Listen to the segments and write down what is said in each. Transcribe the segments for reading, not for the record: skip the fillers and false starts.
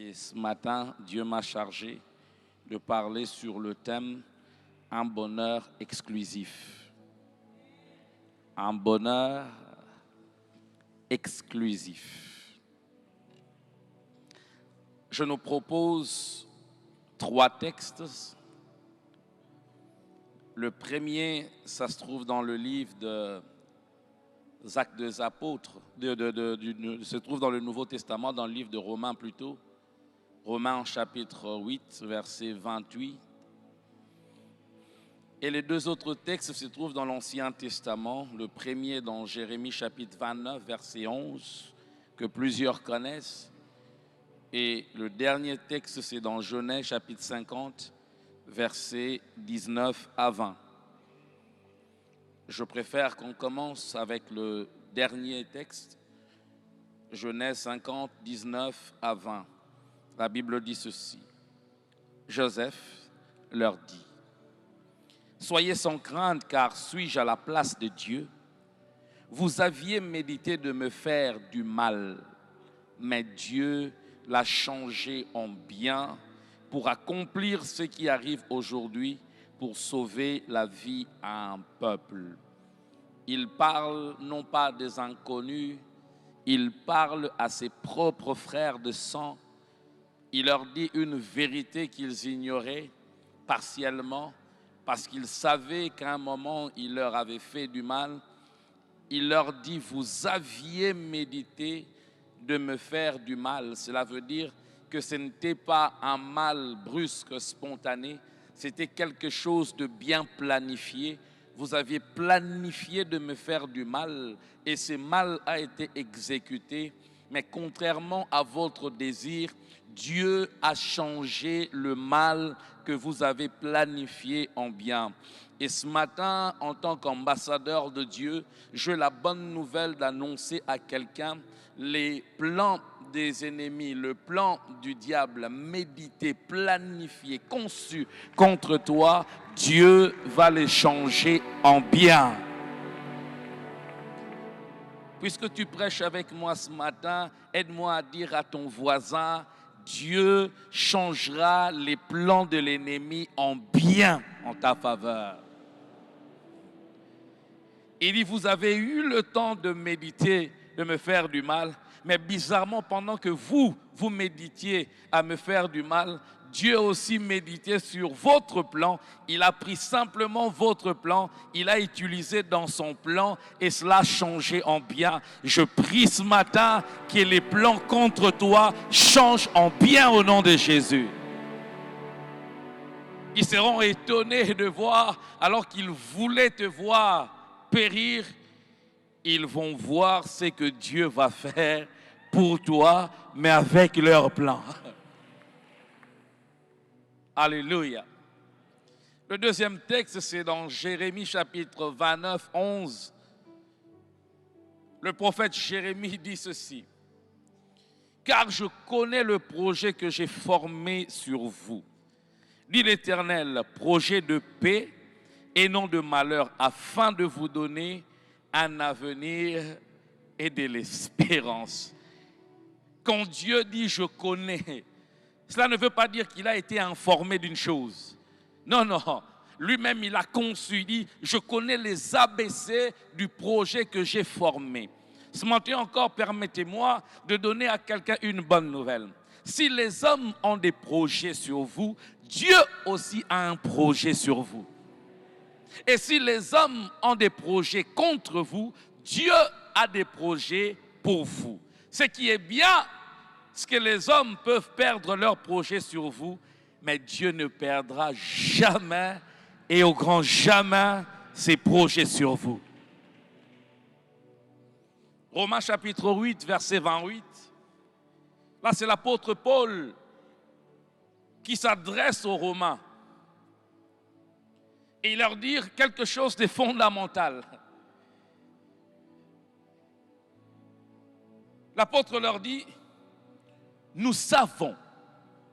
Et ce matin, Dieu m'a chargé de parler sur le thème « Un bonheur exclusif ». Un bonheur exclusif. Je nous propose 3 textes. Le premier, ça se trouve dans le livre des Actes des Apôtres, se trouve dans le Nouveau Testament, dans le livre de Romains plutôt. Romains chapitre 8, verset 28. Et les 2 autres textes se trouvent dans l'Ancien Testament. Le premier dans Jérémie chapitre 29, verset 11, que plusieurs connaissent. Et le dernier texte, c'est dans Genèse chapitre 50, versets 19 à 20. Je préfère qu'on commence avec le dernier texte, Genèse 50, 19 à 20. La Bible dit ceci. Joseph leur dit, « Soyez sans crainte, car suis-je à la place de Dieu? Vous aviez médité de me faire du mal, mais Dieu l'a changé en bien pour accomplir ce qui arrive aujourd'hui, pour sauver la vie à un peuple. Il parle non pas des inconnus, il parle à ses propres frères de sang. Il leur dit une vérité qu'ils ignoraient partiellement, parce qu'ils savaient qu'à un moment, il leur avait fait du mal. Il leur dit, vous aviez médité de me faire du mal. Cela veut dire que ce n'était pas un mal brusque, spontané, c'était quelque chose de bien planifié. Vous aviez planifié de me faire du mal et ce mal a été exécuté. Mais contrairement à votre désir, Dieu a changé le mal que vous avez planifié en bien. Et ce matin, en tant qu'ambassadeur de Dieu, j'ai la bonne nouvelle d'annoncer à quelqu'un les plans des ennemis, le plan du diable, médité, planifié, conçu contre toi, Dieu va les changer en bien. Puisque tu prêches avec moi ce matin, aide-moi à dire à ton voisin, Dieu changera les plans de l'ennemi en bien en ta faveur. Il dit, vous avez eu le temps de méditer, de me faire du mal, mais bizarrement, pendant que vous méditiez à me faire du mal, Dieu aussi méditait sur votre plan. Il a pris simplement votre plan, il a utilisé dans son plan et cela a changé en bien. Je prie ce matin que les plans contre toi changent en bien au nom de Jésus. Ils seront étonnés de voir, alors qu'ils voulaient te voir périr, ils vont voir ce que Dieu va faire pour toi, mais avec leur plan. Alléluia. Le deuxième texte, c'est dans Jérémie chapitre 29, 11. Le prophète Jérémie dit ceci. « Car je connais le projet que j'ai formé sur vous, dit l'Éternel, projet de paix et non de malheur, afin de vous donner un avenir et de l'espérance. » Quand Dieu dit « je connais », cela ne veut pas dire qu'il a été informé d'une chose. Non, non. Lui-même, il a conçu, il dit « je connais les ABC du projet que j'ai formé ». Ce matin encore, permettez-moi de donner à quelqu'un une bonne nouvelle. Si les hommes ont des projets sur vous, Dieu aussi a un projet sur vous. Et si les hommes ont des projets contre vous, Dieu a des projets pour vous. Ce qui est bien, c'est que les hommes peuvent perdre leurs projets sur vous, mais Dieu ne perdra jamais et au grand jamais ses projets sur vous. Romains chapitre 8, verset 28. Là, c'est l'apôtre Paul qui s'adresse aux Romains. Et il leur dit quelque chose de fondamental. L'apôtre leur dit, nous savons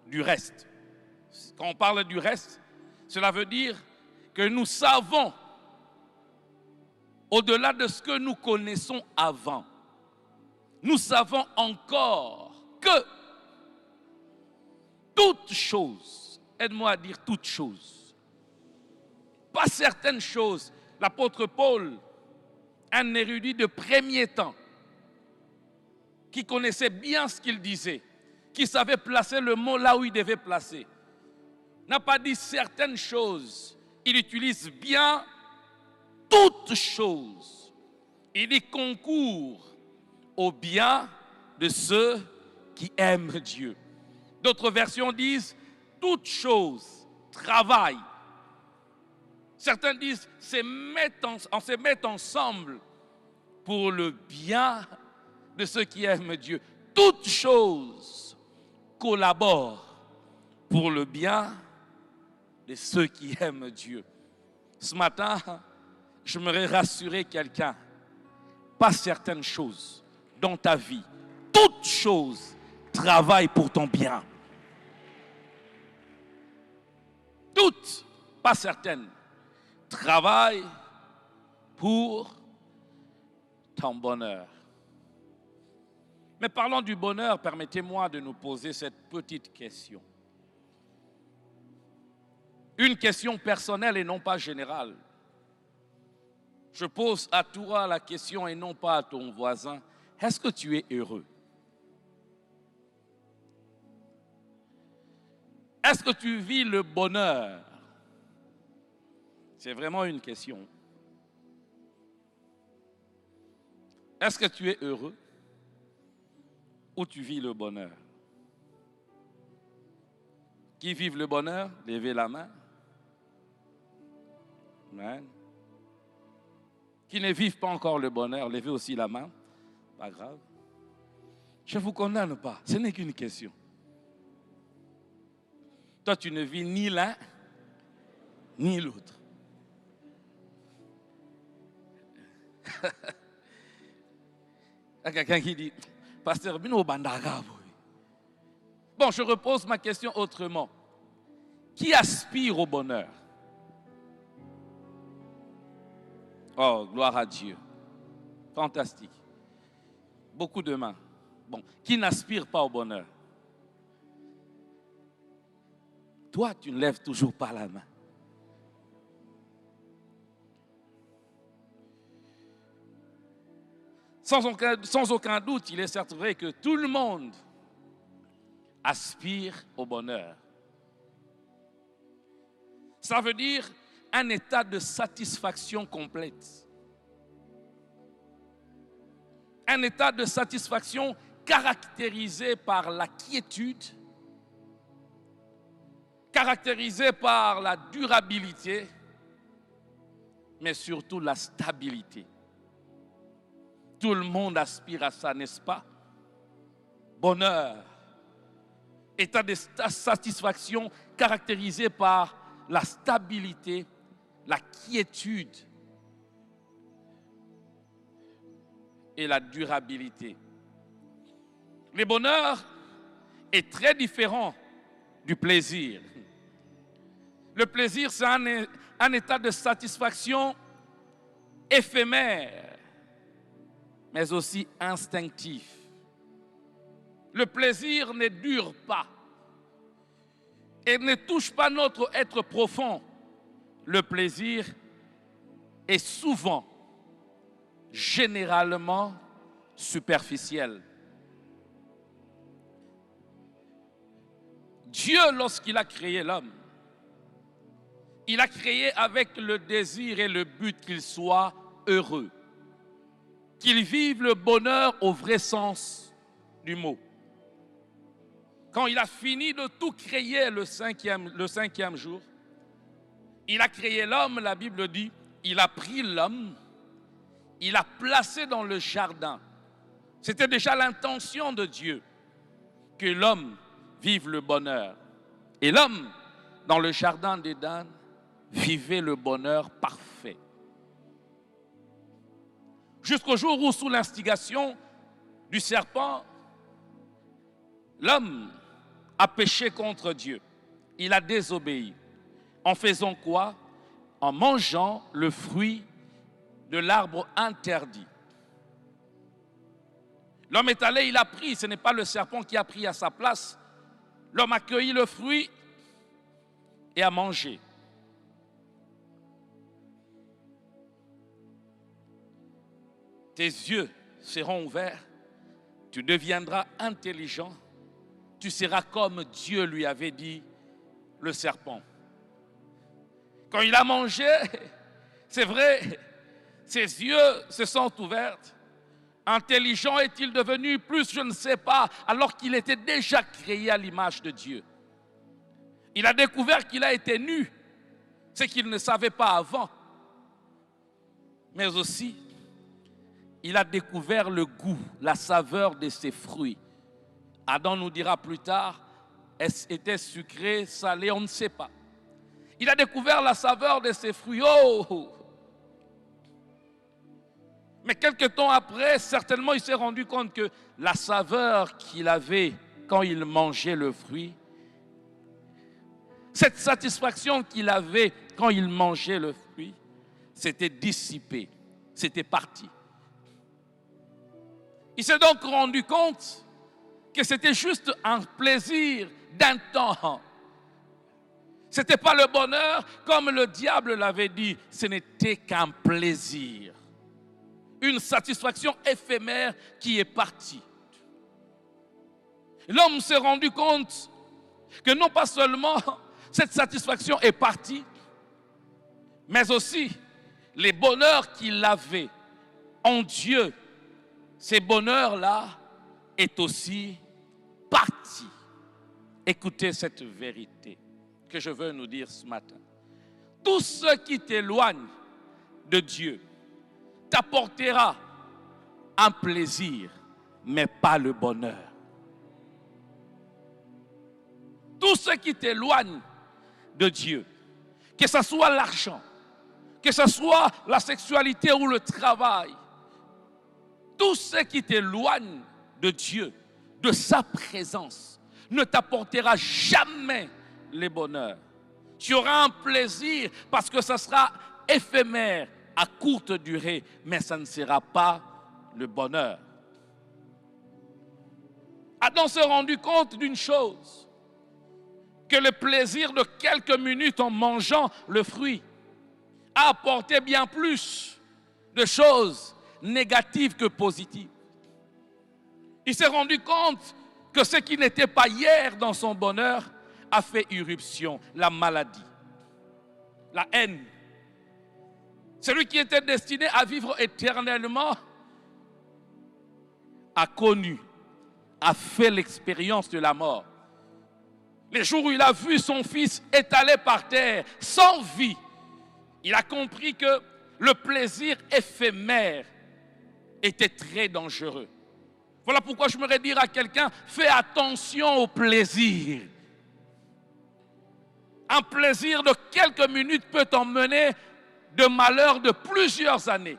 du reste. Quand on parle du reste, cela veut dire que nous savons, au-delà de ce que nous connaissons avant, nous savons encore que Toutes choses. Aide-moi à dire toutes choses. Pas certaines choses. L'apôtre Paul, un érudit de premier temps, qui connaissait bien ce qu'il disait, qui savait placer le mot là où il devait placer, n'a pas dit certaines choses. Il utilise bien toutes choses. Il y concourt au bien de ceux qui aiment Dieu. D'autres versions disent toutes choses travaillent. Certains disent on se met ensemble pour le bien de ceux qui aiment Dieu. Toutes choses collaborent pour le bien de ceux qui aiment Dieu. Ce matin, j'aimerais rassurer quelqu'un. Pas certaines choses dans ta vie. Toutes choses travaillent pour ton bien. Toutes, pas certaines, travaillent pour ton bonheur. Mais parlons du bonheur, permettez-moi de nous poser cette petite question. Une question personnelle et non pas générale. Je pose à toi la question et non pas à ton voisin. Est-ce que tu es heureux? Est-ce que tu vis le bonheur? C'est vraiment une question. Est-ce que tu es heureux ou tu vis le bonheur? Qui vivent le bonheur? Levez la main. Amen. Qui ne vivent pas encore le bonheur, levez aussi la main. Pas grave. Je ne vous condamne pas. Ce n'est qu'une question. Toi, tu ne vis ni l'un, ni l'autre. Il y a quelqu'un qui dit, Pasteur Bino Bandaga. Bon, je repose ma question autrement. Qui aspire au bonheur? Oh, gloire à Dieu. Fantastique. Beaucoup de mains. Bon, qui n'aspire pas au bonheur? Toi, tu ne lèves toujours pas la main. Sans aucun doute, il est certes vrai que tout le monde aspire au bonheur. Ça veut dire un état de satisfaction complète. Un état de satisfaction caractérisé par la quiétude, caractérisé par la durabilité, mais surtout la stabilité. Tout le monde aspire à ça, n'est-ce pas? Bonheur, état de satisfaction caractérisé par la stabilité, la quiétude et la durabilité. Le bonheur est très différent du plaisir. Le plaisir, c'est un état de satisfaction éphémère, mais aussi instinctif. Le plaisir ne dure pas et ne touche pas notre être profond. Le plaisir est souvent, généralement, superficiel. Dieu, lorsqu'il a créé l'homme, il a créé avec le désir et le but qu'il soit heureux, qu'il vive le bonheur au vrai sens du mot. Quand il a fini de tout créer le cinquième jour, il a créé l'homme, la Bible dit, il a pris l'homme, il l'a placé dans le jardin. C'était déjà l'intention de Dieu que l'homme vive le bonheur. Et l'homme, dans le jardin d'Éden, vivait le bonheur parfait. Jusqu'au jour où, sous l'instigation du serpent, l'homme a péché contre Dieu. Il a désobéi. En faisant quoi? En mangeant le fruit de l'arbre interdit. L'homme est allé, il a pris. Ce n'est pas le serpent qui a pris à sa place. L'homme a cueilli le fruit et a mangé. Tes yeux seront ouverts, tu deviendras intelligent, tu seras comme Dieu lui avait dit, le serpent. Quand il a mangé, c'est vrai, ses yeux se sont ouverts. Intelligent est-il devenu? Plus je ne sais pas, alors qu'il était déjà créé à l'image de Dieu. Il a découvert qu'il a été nu, ce qu'il ne savait pas avant. Mais aussi, il a découvert le goût, la saveur de ses fruits. Adam nous dira plus tard, était sucré, salé, on ne sait pas. Il a découvert la saveur de ses fruits. Oh! Mais quelque temps après, certainement, il s'est rendu compte que la saveur qu'il avait quand il mangeait le fruit, cette satisfaction qu'il avait quand il mangeait le fruit, s'était dissipée, c'était parti. Il s'est donc rendu compte que c'était juste un plaisir d'un temps. Ce n'était pas le bonheur, comme le diable l'avait dit, ce n'était qu'un plaisir. Une satisfaction éphémère qui est partie. L'homme s'est rendu compte que non pas seulement cette satisfaction est partie, mais aussi les bonheurs qu'il avait en Dieu, ces bonheurs-là est aussi parti. Écoutez cette vérité que je veux nous dire ce matin. Tout ce qui t'éloigne de Dieu t'apportera un plaisir, mais pas le bonheur. Tout ce qui t'éloigne de Dieu, que ce soit l'argent, que ce soit la sexualité ou le travail, tout ce qui t'éloigne de Dieu, de sa présence, ne t'apportera jamais le bonheur. Tu auras un plaisir parce que ça sera éphémère, à courte durée, mais ça ne sera pas le bonheur. Adam s'est rendu compte d'une chose, que le plaisir de quelques minutes en mangeant le fruit a apporté bien plus de choses négatives que positives. Il s'est rendu compte que ce qui n'était pas hier dans son bonheur a fait irruption, la maladie, la haine. Celui qui était destiné à vivre éternellement a connu, a fait l'expérience de la mort. Les jours où il a vu son fils étalé par terre, sans vie, il a compris que le plaisir éphémère était très dangereux. Voilà pourquoi je voudrais dire à quelqu'un, fais attention au plaisir. Un plaisir de quelques minutes peut t'emmener de malheur de plusieurs années.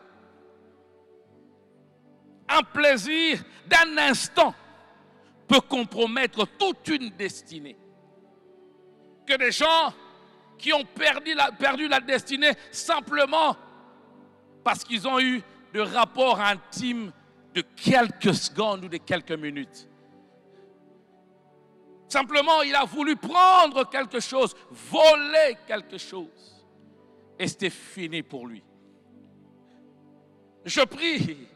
Un plaisir d'un instant peut compromettre toute une destinée. Que des gens qui ont perdu la destinée simplement parce qu'ils ont eu de rapports intimes de quelques secondes ou de quelques minutes. Simplement, il a voulu prendre quelque chose, voler quelque chose. Et c'était fini pour lui. Je prie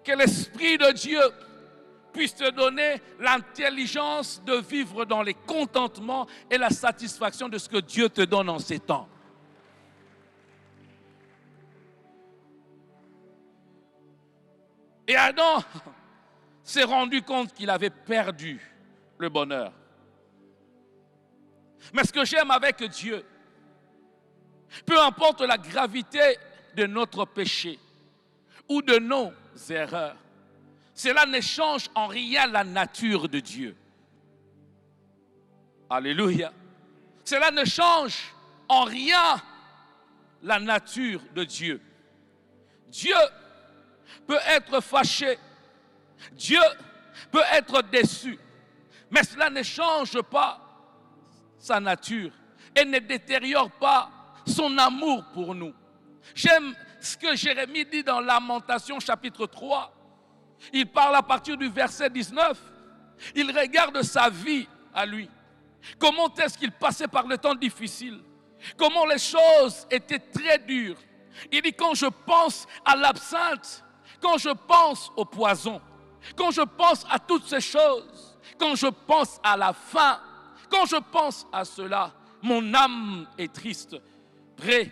que l'Esprit de Dieu puisse te donner l'intelligence de vivre dans les contentements et la satisfaction de ce que Dieu te donne en ces temps. Et Adam s'est rendu compte qu'il avait perdu le bonheur. Mais ce que j'aime avec Dieu, peu importe la gravité de notre péché ou de nos erreurs, cela ne change en rien la nature de Dieu. Alléluia. Cela ne change en rien la nature de Dieu. Dieu peut être fâché, Dieu peut être déçu, mais cela ne change pas sa nature et ne détériore pas son amour pour nous. J'aime ce que Jérémie dit dans Lamentation chapitre 3. Il parle à partir du verset 19. Il regarde sa vie à lui. Comment est-ce qu'il passait par le temps difficile? Comment les choses étaient très dures. Il dit, quand je pense à l'absinthe, quand je pense au poison, quand je pense à toutes ces choses, quand je pense à la faim, quand je pense à cela, mon âme est triste, prêt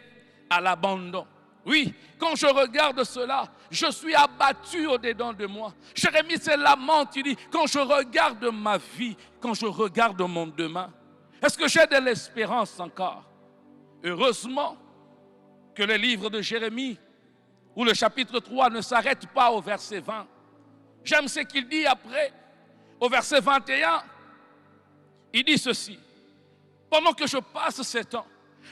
à l'abandon. Oui, quand je regarde cela, je suis abattu au-dedans de moi. Jérémie se lamente, il dit, quand je regarde ma vie, quand je regarde mon demain, est-ce que j'ai de l'espérance encore? Heureusement que le livre de Jérémie, où le chapitre 3 ne s'arrête pas au verset 20. J'aime ce qu'il dit après, au verset 21, il dit ceci. Pendant que je passe ce temps,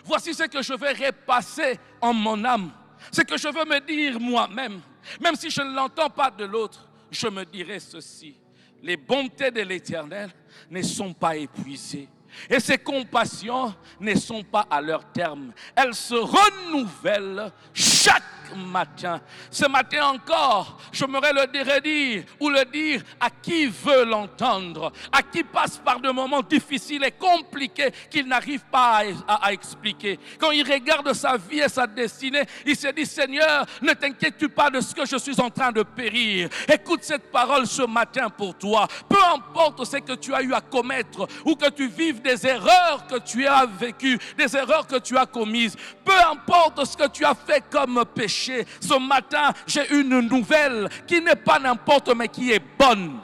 voici ce que je vais repasser en mon âme. Ce que je veux me dire moi-même, même si je ne l'entends pas de l'autre, je me dirai ceci. Les bontés de l'Éternel ne sont pas épuisées. Et ses compassions ne sont pas à leur terme. Elles se renouvellent chaque matin. Ce matin encore, j'aimerais le redire ou le dire à qui veut l'entendre, à qui passe par des moments difficiles et compliqués qu'il n'arrive pas à expliquer. Quand il regarde sa vie et sa destinée, il se dit, Seigneur, ne t'inquiète pas de ce que je suis en train de périr. Écoute cette parole ce matin pour toi. Peu importe ce que tu as eu à commettre ou que tu vives des erreurs que tu as vécues, des erreurs que tu as commises, peu importe ce que tu as fait comme péché, ce matin, j'ai une nouvelle qui n'est pas n'importe mais qui est bonne.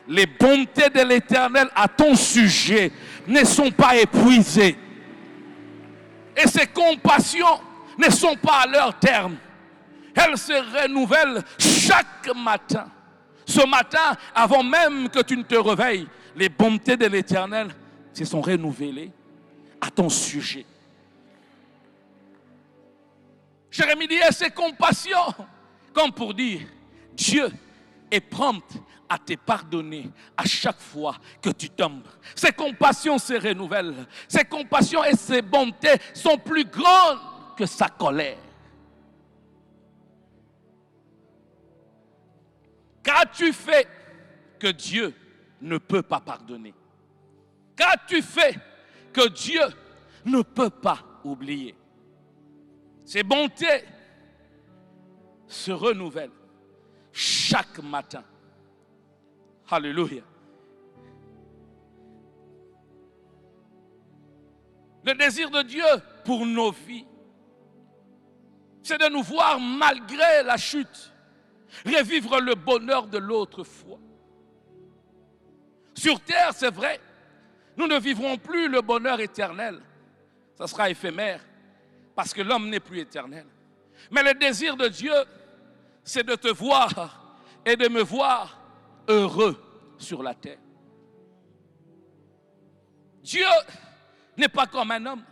Les bontés de l'Éternel à ton sujet ne sont pas épuisées. Et ses compassions ne sont pas à leur terme. Elles se renouvellent chaque matin. Ce matin, avant même que tu ne te réveilles, les bontés de l'Éternel se sont renouvelées à ton sujet. Jérémie dit, et ses compassions, comme pour dire, Dieu est prompt à te pardonner à chaque fois que tu tombes. Ses compassions se renouvellent. Ses compassions et ses bontés sont plus grandes que sa colère. Qu'as-tu fait que Dieu ne peut pas pardonner? Qu'as-tu fait que Dieu ne peut pas oublier? Ses bontés se renouvellent chaque matin. Alléluia. Le désir de Dieu pour nos vies, c'est de nous voir malgré la chute, revivre le bonheur de l'autre fois. Sur terre, c'est vrai, nous ne vivrons plus le bonheur éternel. Ça sera éphémère, parce que l'homme n'est plus éternel. Mais le désir de Dieu, c'est de te voir et de me voir heureux sur la terre. Dieu n'est pas comme un homme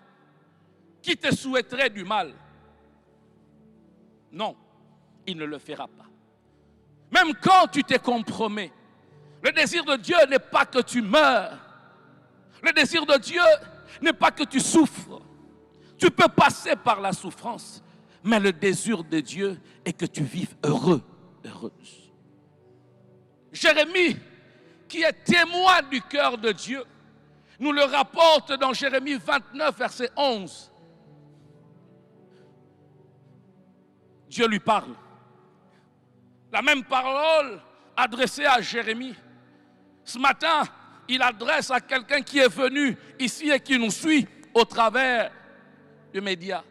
qui te souhaiterait du mal. Non, il ne le fera pas. Même quand tu te compromets, le désir de Dieu n'est pas que tu meurs. Le désir de Dieu n'est pas que tu souffres. Tu peux passer par la souffrance, mais le désir de Dieu est que tu vives heureux, heureuse. Jérémie, qui est témoin du cœur de Dieu, nous le rapporte dans Jérémie 29, verset 11. Dieu lui parle. La même parole adressée à Jérémie. Ce matin, il adresse à quelqu'un qui est venu ici et qui nous suit au travers des médias.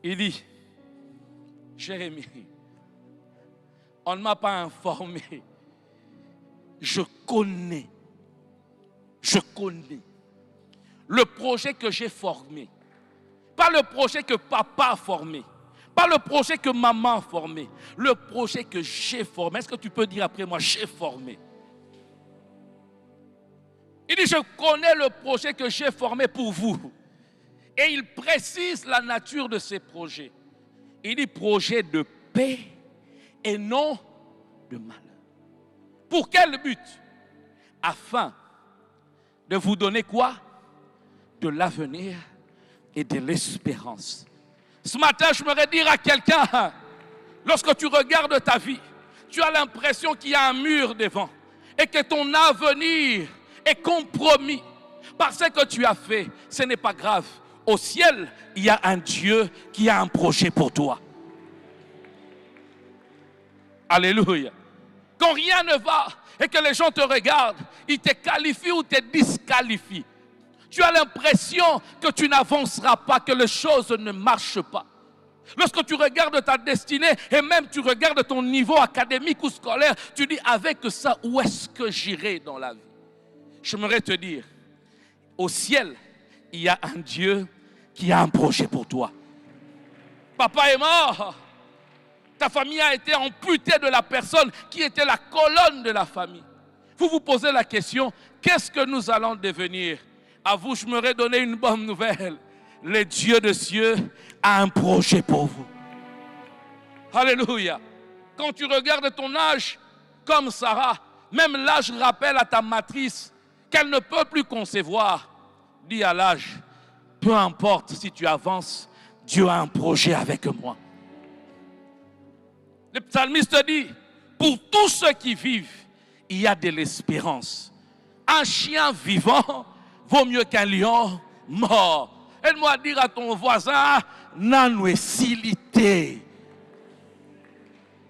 Il dit, Jérémie, on ne m'a pas informé. Je connais le projet que j'ai formé. Pas le projet que papa a formé. Pas le projet que maman a formé. Le projet que j'ai formé. Est-ce que tu peux dire après moi, j'ai formé? Il dit, je connais le projet que j'ai formé pour vous. Et il précise la nature de ces projets. Il dit, projet de paix et non de malheur. Pour quel but? Afin de vous donner quoi? De l'avenir et de l'espérance. Ce matin, je voudrais dire à quelqu'un, lorsque tu regardes ta vie, tu as l'impression qu'il y a un mur devant et que ton avenir et compromis par ce que tu as fait, ce n'est pas grave. Au ciel, il y a un Dieu qui a un projet pour toi. Alléluia. Quand rien ne va et que les gens te regardent, ils te qualifient ou te disqualifient. Tu as l'impression que tu n'avanceras pas, que les choses ne marchent pas. Lorsque tu regardes ta destinée et même tu regardes ton niveau académique ou scolaire, tu dis avec ça, où est-ce que j'irai dans la vie? J'aimerais te dire, au ciel, il y a un Dieu qui a un projet pour toi. Papa est mort. Ta famille a été amputée de la personne qui était la colonne de la famille. Vous vous posez la question, qu'est-ce que nous allons devenir? À vous, je m'aurais donné une bonne nouvelle. Le Dieu de cieux a un projet pour vous. Alléluia. Quand tu regardes ton âge, comme Sarah, même l'âge rappelle à ta matrice qu'elle ne peut plus concevoir. Dis à l'âge, peu importe si tu avances, Dieu a un projet avec moi. Le psalmiste dit, pour tous ceux qui vivent, il y a de l'espérance. Un chien vivant vaut mieux qu'un lion mort. Aide-moi à dire à ton voisin, nanuesilité.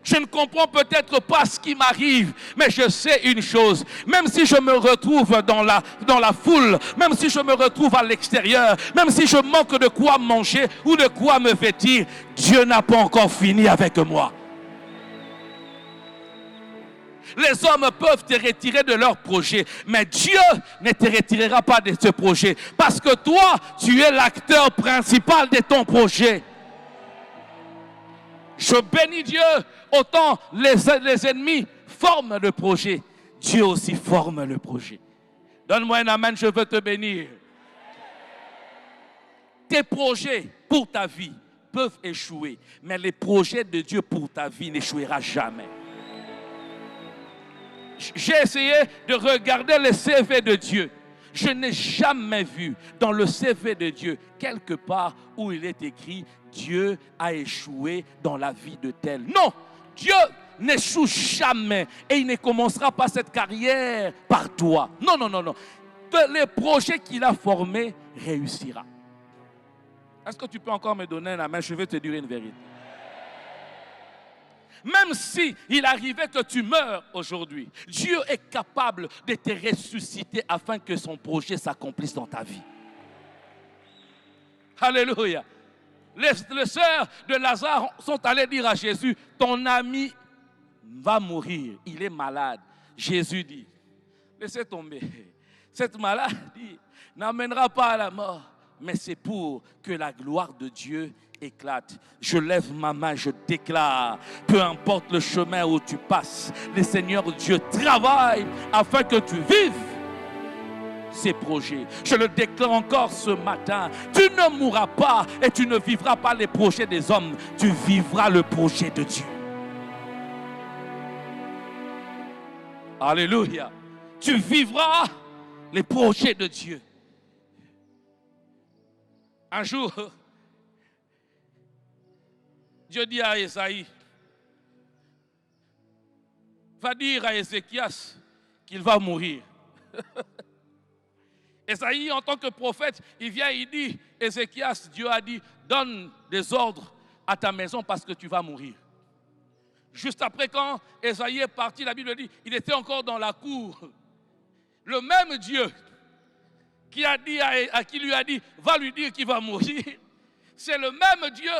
Je ne comprends peut-être pas ce qui m'arrive, mais je sais une chose. Même si je me retrouve dans la foule, même si je me retrouve à l'extérieur, même si je manque de quoi manger ou de quoi me vêtir, Dieu n'a pas encore fini avec moi. Les hommes peuvent te retirer de leur projet, mais Dieu ne te retirera pas de ce projet. Parce que toi, tu es l'acteur principal de ton projet. Je bénis Dieu, autant les ennemis forment le projet, Dieu aussi forme le projet. Donne-moi un amen, je veux te bénir. Tes projets pour ta vie peuvent échouer, mais les projets de Dieu pour ta vie n'échouera jamais. J'ai essayé de regarder le CV de Dieu. Je n'ai jamais vu dans le CV de Dieu quelque part où il est écrit Dieu a échoué dans la vie de tel. Non, Dieu n'échoue jamais et il ne commencera pas cette carrière par toi. Non, non, non, non. Les projets qu'il a formés réussira. Est-ce que tu peux encore me donner la main? Je vais te dire une vérité. Même si il arrivait que tu meurs aujourd'hui, Dieu est capable de te ressusciter afin que son projet s'accomplisse dans ta vie. Alléluia. Les sœurs de Lazare sont allées dire à Jésus, ton ami va mourir, il est malade. Jésus dit, laissez tomber. Cette maladie n'amènera pas à la mort, mais c'est pour que la gloire de Dieu éclate. Je lève ma main, je déclare, peu importe le chemin où tu passes, le Seigneur Dieu travaille afin que tu vives ces projets. Je le déclare encore ce matin, tu ne mourras pas et tu ne vivras pas les projets des hommes, tu vivras le projet de Dieu. Alléluia. Tu vivras les projets de Dieu. Un jour, Dieu dit à Esaïe, va dire à Ézéchias qu'il va mourir. Esaïe, en tant que prophète, il vient, il dit, Ézéchias, Dieu a dit, donne des ordres à ta maison parce que tu vas mourir. Juste après, quand Esaïe est parti, la Bible dit, il était encore dans la cour. Le même Dieu qui lui a dit, va lui dire qu'il va mourir, c'est le même Dieu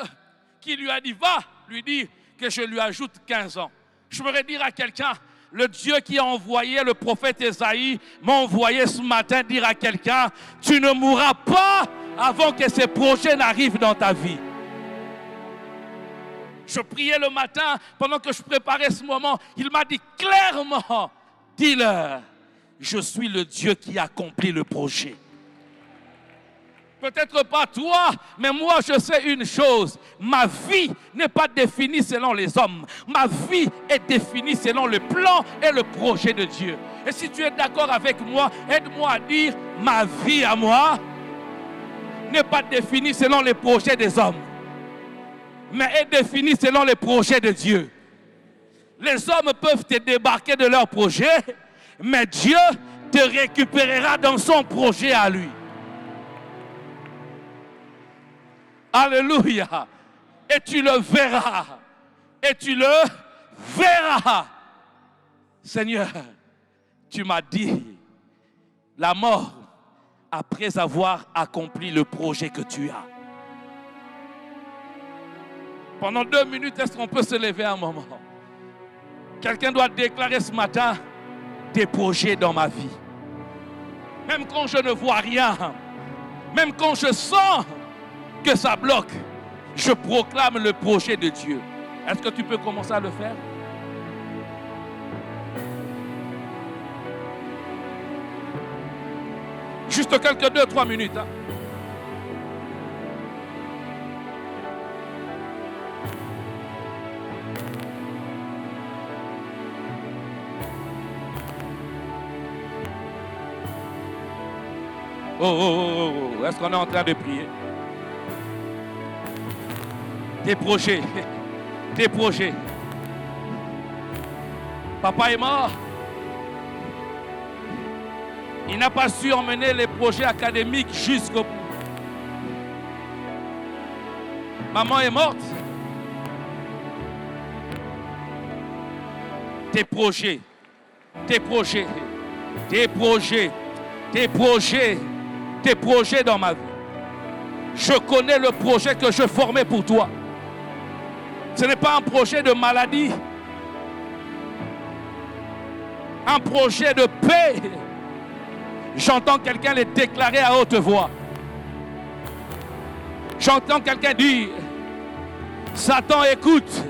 qui lui a dit, va lui dire que je lui ajoute 15 ans. Je voudrais dire à quelqu'un, le Dieu qui a envoyé le prophète Esaïe m'a envoyé ce matin dire à quelqu'un, tu ne mourras pas avant que ces projets n'arrivent dans ta vie. Je priais le matin pendant que je préparais ce moment. Il m'a dit clairement, dis-leur, je suis le Dieu qui accomplit le projet. Peut-être pas toi, mais moi je sais une chose. Ma vie n'est pas définie selon les hommes. Ma vie est définie selon le plan et le projet de Dieu. Et si tu es d'accord avec moi, aide-moi à dire, ma vie à moi n'est pas définie selon les projets des hommes, mais est définie selon les projets de Dieu. Les hommes peuvent te débarquer de leurs projets, mais Dieu te récupérera dans son projet à lui. Alléluia. Et tu le verras. Et tu le verras. Seigneur, tu m'as dit la mort après avoir accompli le projet que tu as. Pendant 2 minutes, est-ce qu'on peut se lever un moment? Quelqu'un doit déclarer ce matin des projets dans ma vie. Même quand je ne vois rien, même quand je sens que ça bloque, je proclame le projet de Dieu. Est-ce que tu peux commencer à le faire? Juste quelques 2-3 minutes. Hein. Oh, est-ce qu'on est en train de prier? Tes projets, tes projets. Papa est mort. Il n'a pas su emmener les projets académiques jusqu'au bout. Maman est morte. Tes projets, tes projets, tes projets, tes projets, tes projets dans ma vie. Je connais le projet que je formais pour toi. Ce n'est pas un projet de maladie. Un projet de paix. J'entends quelqu'un le déclarer à haute voix. J'entends quelqu'un dire, Satan, écoute.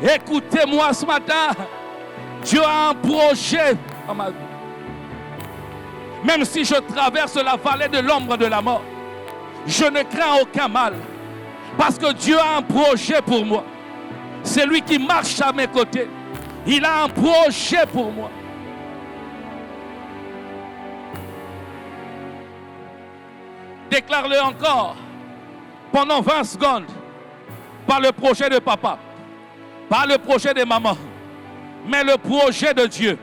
Écoutez-moi ce matin. Dieu a un projet dans ma vie. Même si je traverse la vallée de l'ombre de la mort, je ne crains aucun mal. Parce que Dieu a un projet pour moi. C'est lui qui marche à mes côtés. Il a un projet pour moi. Déclare-le encore pendant 20 secondes par le projet de papa, par le projet de maman, mais le projet de Dieu,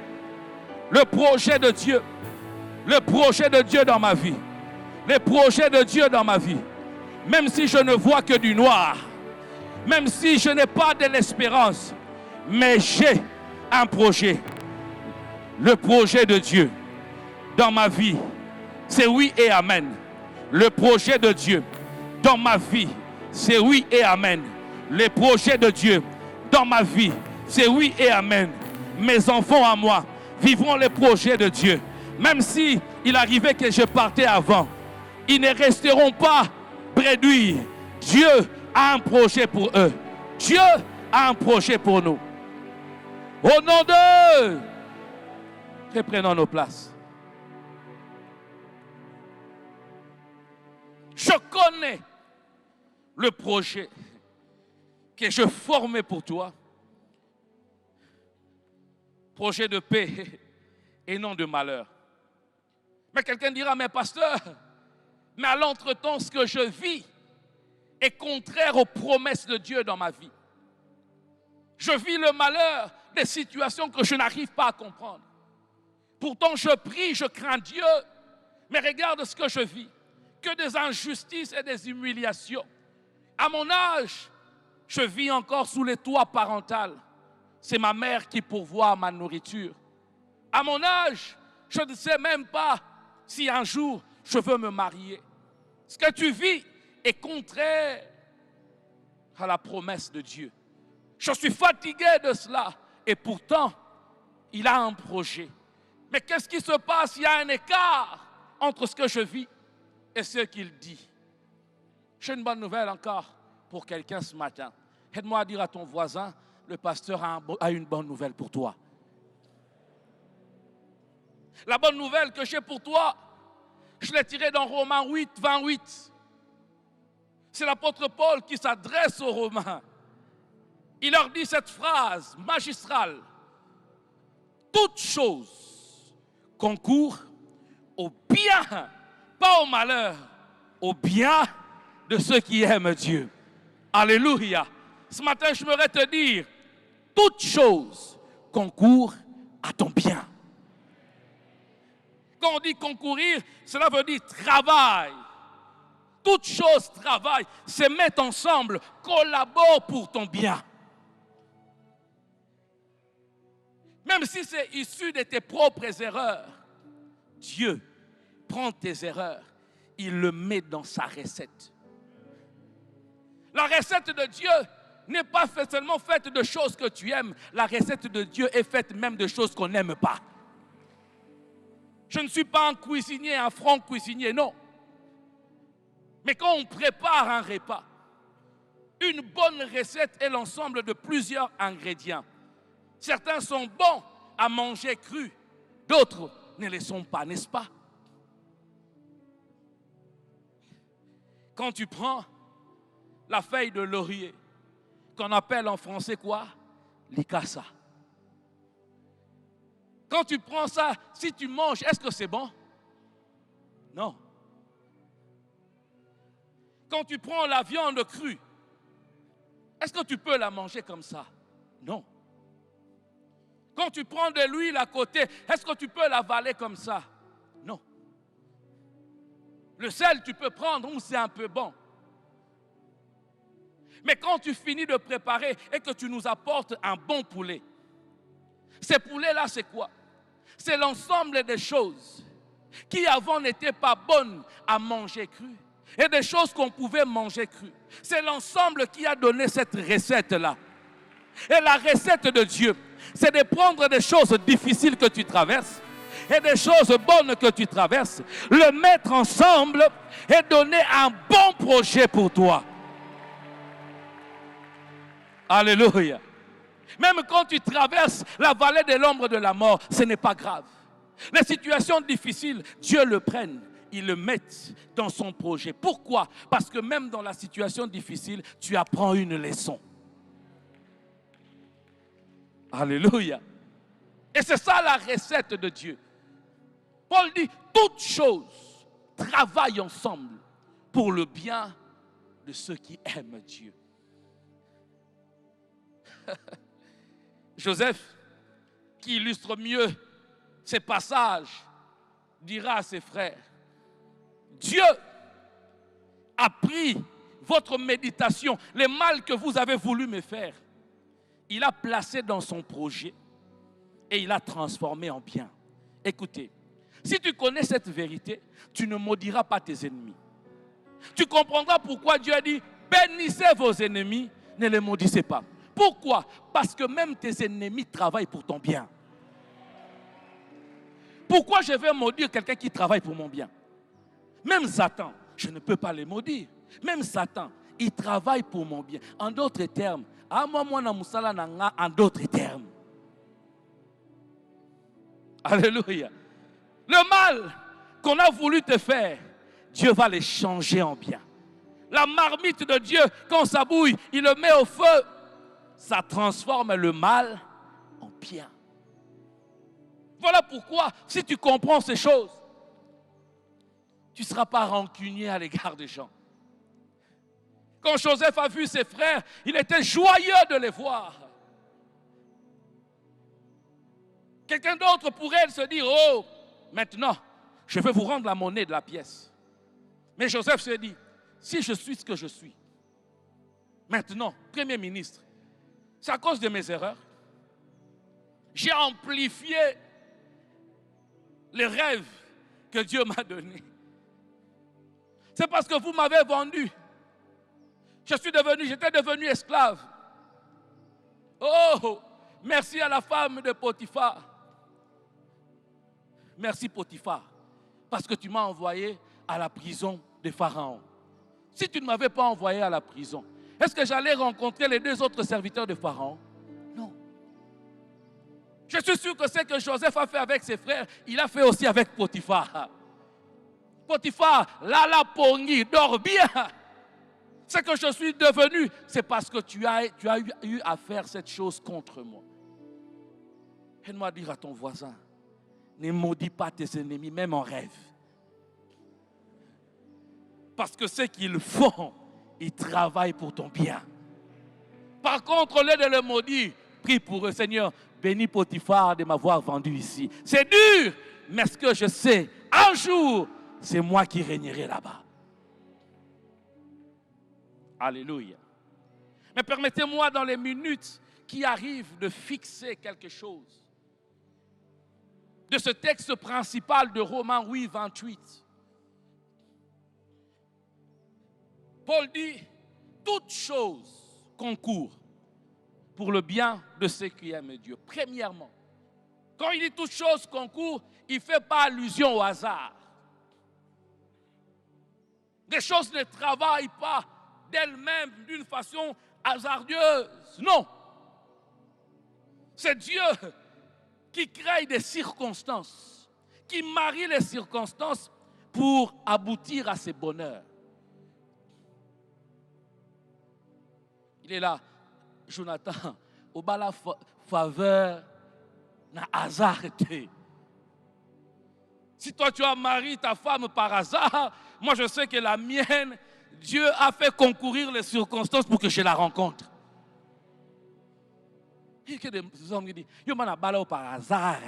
le projet de Dieu, le projet de Dieu dans ma vie, le projet de Dieu dans ma vie, même si je ne vois que du noir, même si je n'ai pas de l'espérance, mais j'ai un projet, le projet de Dieu dans ma vie, c'est oui et amen. Le projet de Dieu dans ma vie, c'est oui et amen. Le projet de Dieu dans ma vie, c'est oui et amen. Mes enfants à moi vivront les projets de Dieu. Même si il arrivait que je partais avant, ils ne resteront pas bredouilles. Dieu a un projet pour eux. Dieu a un projet pour nous. Au nom de... Reprenons nos places. Je connais le projet que je formais pour toi. Projet de paix et non de malheur. Mais quelqu'un dira, mais pasteur, mais à l'entretemps, ce que je vis est contraire aux promesses de Dieu dans ma vie. Je vis le malheur des situations que je n'arrive pas à comprendre. Pourtant, je prie, je crains Dieu, mais regarde ce que je vis. Que des injustices et des humiliations. À mon âge, je vis encore sous les toits parentaux. C'est ma mère qui pourvoit ma nourriture. À mon âge, je ne sais même pas si un jour je veux me marier. Ce que tu vis est contraire à la promesse de Dieu. Je suis fatigué de cela et pourtant, il a un projet. Mais qu'est-ce qui se passe? Il y a un écart entre ce que je vis et ce qu'il dit. J'ai une bonne nouvelle encore pour quelqu'un ce matin. Aide-moi à dire à ton voisin, le pasteur a une bonne nouvelle pour toi. La bonne nouvelle que j'ai pour toi, je l'ai tirée dans Romains 8, 28. C'est l'apôtre Paul qui s'adresse aux Romains. Il leur dit cette phrase magistrale. Toute chose concourt au bien, pas au malheur, au bien de ceux qui aiment Dieu. Alléluia. Ce matin, je voudrais te dire, toute chose concourt à ton bien. Quand on dit concourir, cela veut dire travail. Toute chose travaille, se mettent ensemble, collabore pour ton bien. Même si c'est issu de tes propres erreurs, Dieu prend tes erreurs, il le met dans sa recette. La recette de Dieu n'est pas seulement faite de choses que tu aimes. La recette de Dieu est faite même de choses qu'on n'aime pas. Je ne suis pas un cuisinier, un franc cuisinier, non. Mais quand on prépare un repas, une bonne recette est l'ensemble de plusieurs ingrédients. Certains sont bons à manger cru, d'autres ne le sont pas, n'est-ce pas? Quand tu prends la feuille de laurier, qu'on appelle en français quoi? L'ikasa. Quand tu prends ça, si tu manges, est-ce que c'est bon? Non. Quand tu prends la viande crue, est-ce que tu peux la manger comme ça? Non. Quand tu prends de l'huile à côté, est-ce que tu peux l'avaler comme ça? Non. Le sel, tu peux prendre où c'est un peu bon. Mais quand tu finis de préparer et que tu nous apportes un bon poulet, ces poulets-là, c'est quoi? C'est l'ensemble des choses qui avant n'étaient pas bonnes à manger cru et des choses qu'on pouvait manger cru. C'est l'ensemble qui a donné cette recette-là. Et la recette de Dieu, c'est de prendre des choses difficiles que tu traverses et des choses bonnes que tu traverses, le mettre ensemble et donner un bon projet pour toi. Alléluia. Même quand tu traverses la vallée de l'ombre de la mort, ce n'est pas grave. Les situations difficiles, Dieu le prenne, il le met dans son projet. Pourquoi? Parce que même dans la situation difficile, tu apprends une leçon. Alléluia. Et c'est ça la recette de Dieu. Paul dit, toutes choses travaillent ensemble pour le bien de ceux qui aiment Dieu. Joseph, qui illustre mieux ces passages, dira à ses frères, Dieu a pris votre méditation, les mal que vous avez voulu me faire, il a placé dans son projet et il a transformé en bien. Écoutez, si tu connais cette vérité, tu ne maudiras pas tes ennemis. Tu comprendras pourquoi Dieu a dit, bénissez vos ennemis, ne les maudissez pas. Pourquoi? Parce que même tes ennemis travaillent pour ton bien. Pourquoi je vais maudire quelqu'un qui travaille pour mon bien? Même Satan, je ne peux pas les maudire. Même Satan, il travaille pour mon bien. En d'autres termes, en d'autres termes. Alléluia. Le mal qu'on a voulu te faire, Dieu va les changer en bien. La marmite de Dieu, quand ça bouille, il le met au feu. Ça transforme le mal en bien. Voilà pourquoi, si tu comprends ces choses, tu ne seras pas rancunier à l'égard des gens. Quand Joseph a vu ses frères, il était joyeux de les voir. Quelqu'un d'autre pourrait se dire, oh, maintenant, je vais vous rendre la monnaie de la pièce. Mais Joseph se dit, si je suis ce que je suis, maintenant, Premier ministre, c'est à cause de mes erreurs. J'ai amplifié les rêves que Dieu m'a donnés. C'est parce que vous m'avez vendu. J'étais devenu esclave. Oh, merci à la femme de Potiphar. Merci Potiphar, parce que tu m'as envoyé à la prison de Pharaon. Si tu ne m'avais pas envoyé à la prison, est-ce que j'allais rencontrer les deux autres serviteurs de Pharaon? Non. Je suis sûr que ce que Joseph a fait avec ses frères, il a fait aussi avec Potiphar. Potiphar, la pongi, dors bien. Ce que je suis devenu, c'est parce que tu as eu à faire cette chose contre moi. Aide-moi à dire à ton voisin, ne maudis pas tes ennemis, même en rêve. Parce que ce qu'ils font, ils travaillent pour ton bien. Par contre, au lieu de le maudire, prie pour eux. Seigneur, bénis Potiphar de m'avoir vendu ici. C'est dur, mais ce que je sais, un jour, c'est moi qui régnerai là-bas. Alléluia. Mais permettez-moi dans les minutes qui arrivent de fixer quelque chose de ce texte principal de Romains 8, 28. Paul dit, toute chose concourt pour le bien de ceux qui aiment Dieu. Premièrement, quand il dit toute chose concourt, il ne fait pas allusion au hasard. Les choses ne travaillent pas d'elles-mêmes d'une façon hasardeuse. Non. C'est Dieu qui crée des circonstances, qui marie les circonstances pour aboutir à ses bonheurs. Il est là, Jonathan, au bas la faveur, n'a hasard été. Si toi tu as marié ta femme par hasard, moi je sais que la mienne, Dieu a fait concourir les circonstances pour que je la rencontre. Il y a des hommes qui disent, yo m'en a balé par hasard.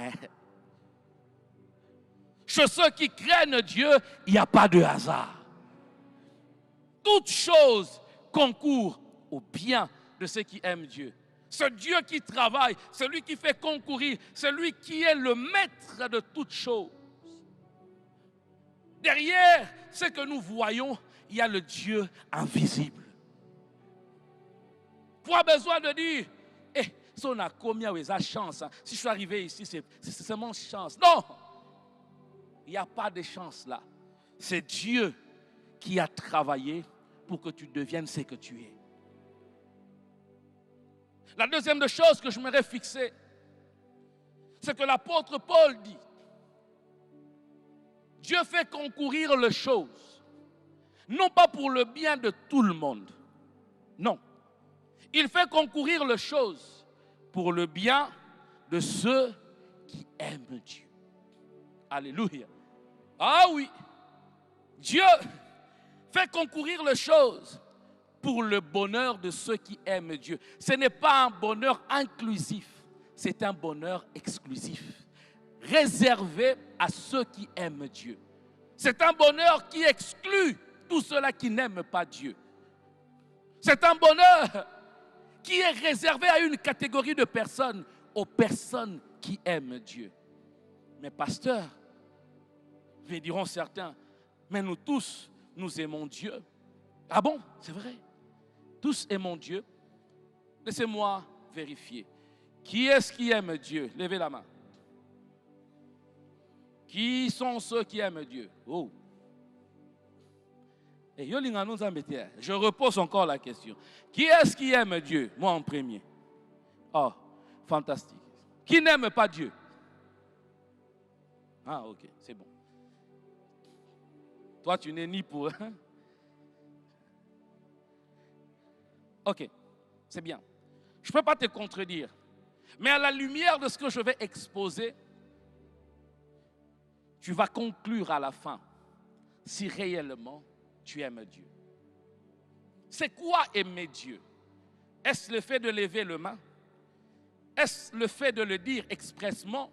Chez ceux qui craignent Dieu, il n'y a pas de hasard. Toute chose concourt au bien de ceux qui aiment Dieu. Ce Dieu qui travaille, celui qui fait concourir, celui qui est le maître de toutes choses. Derrière ce que nous voyons, il y a le Dieu invisible. Pas besoin de dire, si on a combien de chance, si je suis arrivé ici, c'est mon chance. Non, il n'y a pas de chance là. C'est Dieu qui a travaillé pour que tu deviennes ce que tu es. La deuxième chose que je m'aurais fixée, c'est que l'apôtre Paul dit, Dieu fait concourir les choses, non pas pour le bien de tout le monde, non. Il fait concourir les choses pour le bien de ceux qui aiment Dieu. Alléluia. Ah oui, Dieu fait concourir les choses pour le bonheur de ceux qui aiment Dieu. Ce n'est pas un bonheur inclusif, c'est un bonheur exclusif, réservé à ceux qui aiment Dieu. C'est un bonheur qui exclut tous ceux-là qui n'aiment pas Dieu. C'est un bonheur qui est réservé à une catégorie de personnes, aux personnes qui aiment Dieu. Mais pasteur, me diront certains, mais nous tous, nous aimons Dieu. Ah bon, c'est vrai. Tous aimons Dieu. Laissez-moi vérifier. Qui est-ce qui aime Dieu? Levez la main. Qui sont ceux qui aiment Dieu? Oh. Et je repose encore la question. Qui est-ce qui aime Dieu? Moi en premier. Oh, fantastique. Qui n'aime pas Dieu? Ah, ok, c'est bon. Toi, tu n'es ni pour... Ok, c'est bien. Je ne peux pas te contredire. Mais à la lumière de ce que je vais exposer, tu vas conclure à la fin si réellement tu aimes Dieu. C'est quoi aimer Dieu? Est-ce le fait de lever le main? Est-ce le fait de le dire expressement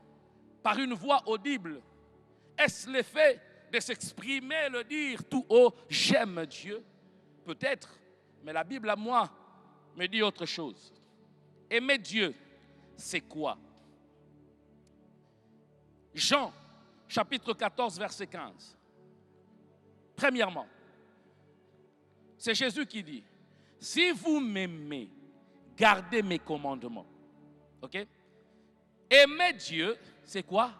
par une voix audible? Est-ce le fait de s'exprimer, le dire tout haut, j'aime Dieu? Peut-être, mais la Bible à moi me dit autre chose. Aimer Dieu, c'est quoi? Jean, chapitre 14, verset 15. Premièrement, c'est Jésus qui dit, si vous m'aimez, gardez mes commandements. Ok? Aimer Dieu, c'est quoi?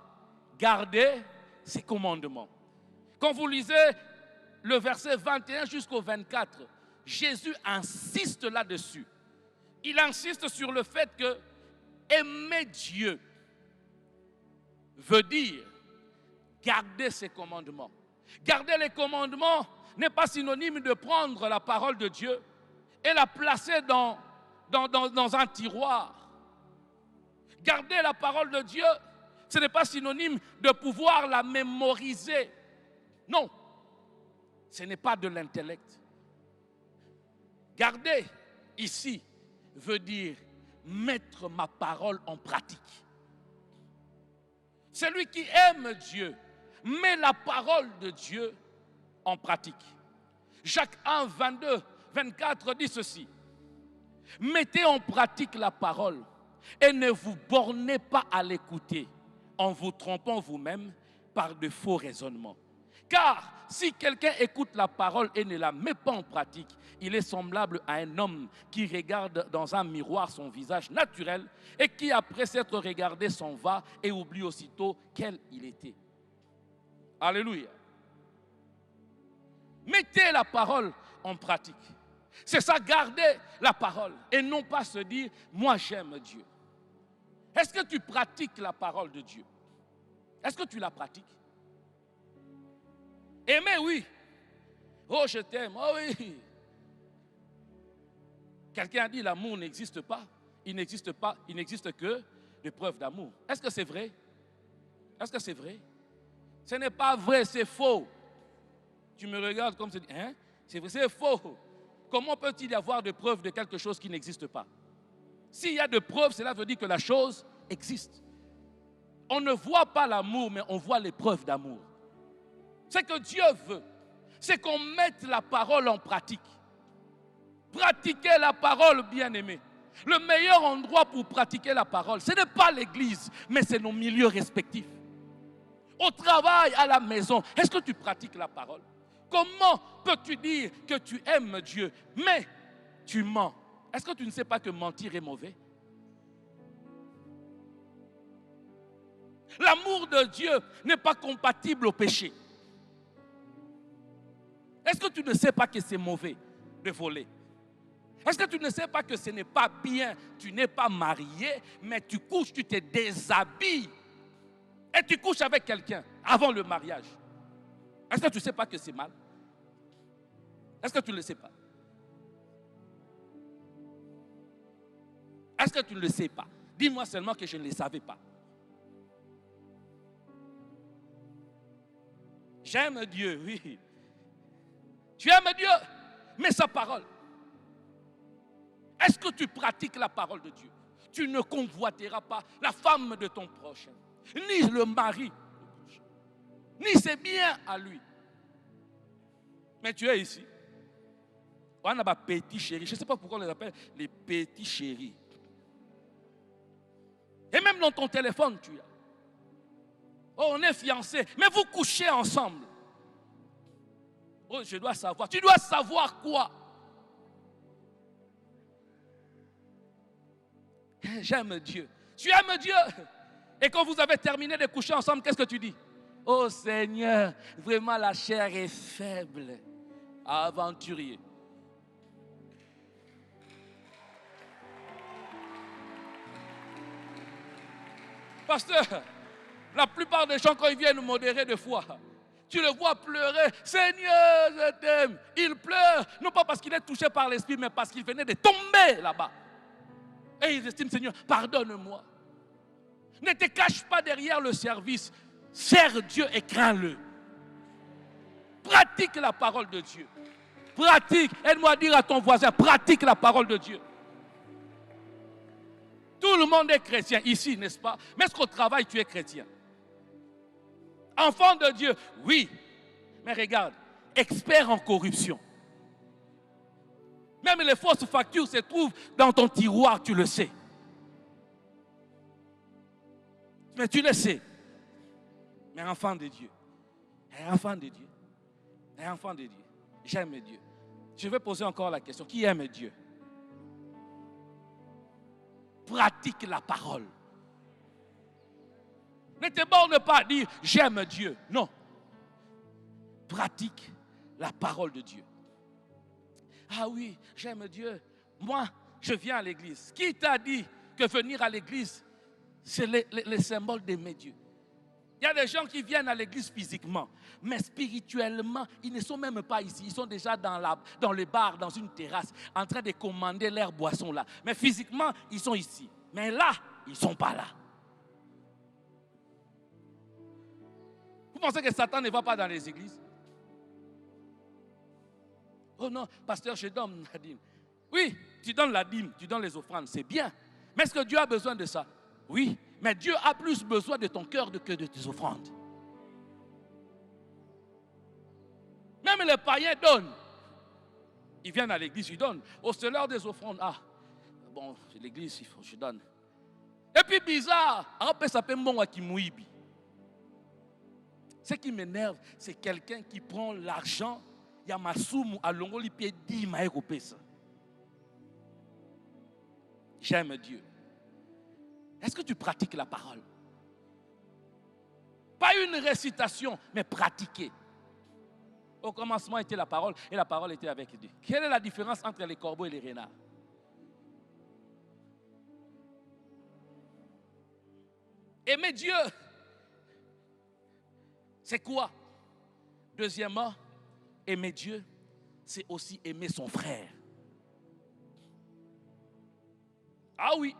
Garder ses commandements. Quand vous lisez le verset 21 jusqu'au 24, Jésus insiste là-dessus. Il insiste sur le fait que aimer Dieu veut dire garder ses commandements. Garder les commandements n'est pas synonyme de prendre la parole de Dieu et la placer dans un tiroir. Garder la parole de Dieu, ce n'est pas synonyme de pouvoir la mémoriser. Non, ce n'est pas de l'intellect. Garder ici veut dire mettre ma parole en pratique. Celui qui aime Dieu met la parole de Dieu en pratique. Jacques 1, 22, 24 dit ceci. Mettez en pratique la parole et ne vous bornez pas à l'écouter en vous trompant vous-même par de faux raisonnements. Car si quelqu'un écoute la parole et ne la met pas en pratique, il est semblable à un homme qui regarde dans un miroir son visage naturel et qui, après s'être regardé, s'en va et oublie aussitôt quel il était. Alléluia. Mettez la parole en pratique. C'est ça, garder la parole et non pas se dire, moi j'aime Dieu. Est-ce que tu pratiques la parole de Dieu? Est-ce que tu la pratiques? Aimer, oui. Oh, je t'aime. Oh oui. Quelqu'un a dit l'amour n'existe pas. Il n'existe pas. Il n'existe que des preuves d'amour. Est-ce que c'est vrai? Est-ce que c'est vrai? Ce n'est pas vrai, c'est faux. Tu me regardes comme si, hein? C'est vrai, c'est faux. Comment peut-il y avoir de preuves de quelque chose qui n'existe pas? S'il y a de preuves, cela veut dire que la chose existe. On ne voit pas l'amour, mais on voit les preuves d'amour. Ce que Dieu veut, c'est qu'on mette la parole en pratique. Pratiquer la parole, bien-aimé. Le meilleur endroit pour pratiquer la parole, ce n'est pas l'église, mais c'est nos milieux respectifs. Au travail, à la maison, est-ce que tu pratiques la parole? Comment peux-tu dire que tu aimes Dieu, mais tu mens? Est-ce que tu ne sais pas que mentir est mauvais? L'amour de Dieu n'est pas compatible au péché. Est-ce que tu ne sais pas que c'est mauvais de voler? Est-ce que tu ne sais pas que ce n'est pas bien? Tu n'es pas marié, mais tu couches, tu te déshabilles et tu couches avec quelqu'un avant le mariage. Est-ce que tu ne sais pas que c'est mal? Est-ce que tu ne le sais pas? Est-ce que tu ne le sais pas? Dis-moi seulement que je ne le savais pas. J'aime Dieu, oui. Tu aimes Dieu, mais sa parole. Est-ce que tu pratiques la parole de Dieu? Tu ne convoiteras pas la femme de ton prochain, ni le mari, ni ses biens à lui. Mais tu es ici. On a des petits chéris. Je ne sais pas pourquoi on les appelle les petits chéris. Et même dans ton téléphone, tu as. Oh, on est fiancés, mais vous couchez ensemble. Oh, je dois savoir. Tu dois savoir quoi? J'aime Dieu. Tu aimes Dieu. Et quand vous avez terminé de coucher ensemble, qu'est-ce que tu dis? Oh Seigneur, vraiment la chair est faible. Aventurier. Pasteur, la plupart des gens, quand ils viennent nous modérer de foi, tu le vois pleurer. Seigneur, je t'aime. Il pleure, non pas parce qu'il est touché par l'esprit, mais parce qu'il venait de tomber là-bas. Et ils estiment, Seigneur, pardonne-moi. Ne te cache pas derrière le service. Sers Dieu et crains-le. Pratique la parole de Dieu. Pratique. Aide-moi à dire à ton voisin, pratique la parole de Dieu. Tout le monde est chrétien ici, n'est-ce pas? Mais est-ce qu'au travail, tu es chrétien? Enfant de Dieu, oui. Mais regarde, expert en corruption. Même les fausses factures se trouvent dans ton tiroir, tu le sais. Mais tu le sais. Mais enfant de Dieu. Enfant de Dieu. Enfant de Dieu. J'aime Dieu. Je vais poser encore la question. Qui aime Dieu? Pratique la parole. Ne te borne pas à dire j'aime Dieu. Non. Pratique la parole de Dieu. Ah oui, j'aime Dieu. Moi, je viens à l'église. Qui t'a dit que venir à l'église, c'est le symbole d'aimer Dieu? Il y a des gens qui viennent à l'église physiquement, mais spirituellement, ils ne sont même pas ici. Ils sont déjà dans le bar, dans une terrasse, en train de commander leur boisson là. Mais physiquement, ils sont ici. Mais là, ils ne sont pas là. Vous pensez que Satan ne va pas dans les églises? Oh non, pasteur, je donne la dîme. Oui, tu donnes la dîme, tu donnes les offrandes, c'est bien. Mais est-ce que Dieu a besoin de ça? Oui, mais Dieu a plus besoin de ton cœur que de tes offrandes. Même les païens donnent. Ils viennent à l'église, ils donnent. Oh, c'est l'heure des offrandes. Ah, bon, l'église, il faut que je donne. Et puis bizarre, ce qui m'énerve, c'est quelqu'un qui prend l'argent, Yamasumu, à Longoli, puis dit, j'aime Dieu. Est-ce que tu pratiques la parole? Pas une récitation, mais pratiquer. Au commencement était la parole, et la parole était avec Dieu. Quelle est la différence entre les corbeaux et les renards? Aimer Dieu, c'est quoi? Deuxièmement, aimer Dieu, c'est aussi aimer son frère. Ah oui,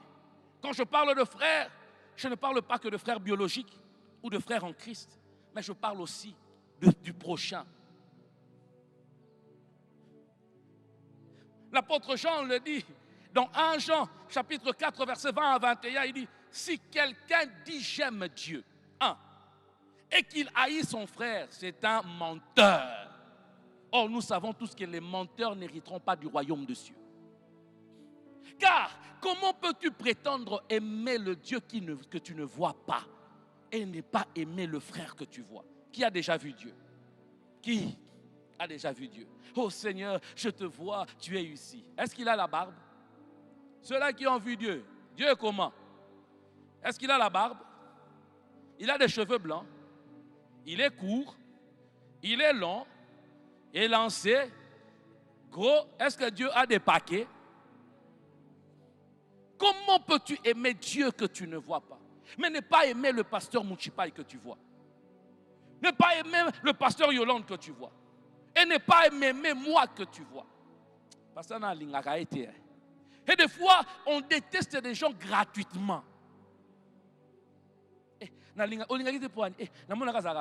quand je parle de frère, je ne parle pas que de frère biologique ou de frère en Christ, mais je parle aussi du prochain. L'apôtre Jean le dit dans 1 Jean, chapitre 4, verset 20 à 21, il dit, si quelqu'un dit j'aime Dieu, et qu'il haït son frère, c'est un menteur. Or, nous savons tous que les menteurs n'hériteront pas du royaume de Dieu. Car, comment peux-tu prétendre aimer le Dieu que tu ne vois pas et ne pas aimer le frère que tu vois? Qui a déjà vu Dieu? Qui a déjà vu Dieu? Oh Seigneur, je te vois, tu es ici. Est-ce qu'il a la barbe? Ceux-là qui ont vu Dieu, Dieu est comment? Est-ce qu'il a la barbe? Il a des cheveux blancs. Il est court. Il est long. Élancé. Gros. Est-ce que Dieu a des paquets? Comment peux-tu aimer Dieu que tu ne vois pas? Mais ne pas aimer le pasteur Mouchipaï que tu vois. Ne pas aimer le pasteur Yolande que tu vois. Et ne pas aimer moi que tu vois. Parce que et des fois, on déteste des gens gratuitement.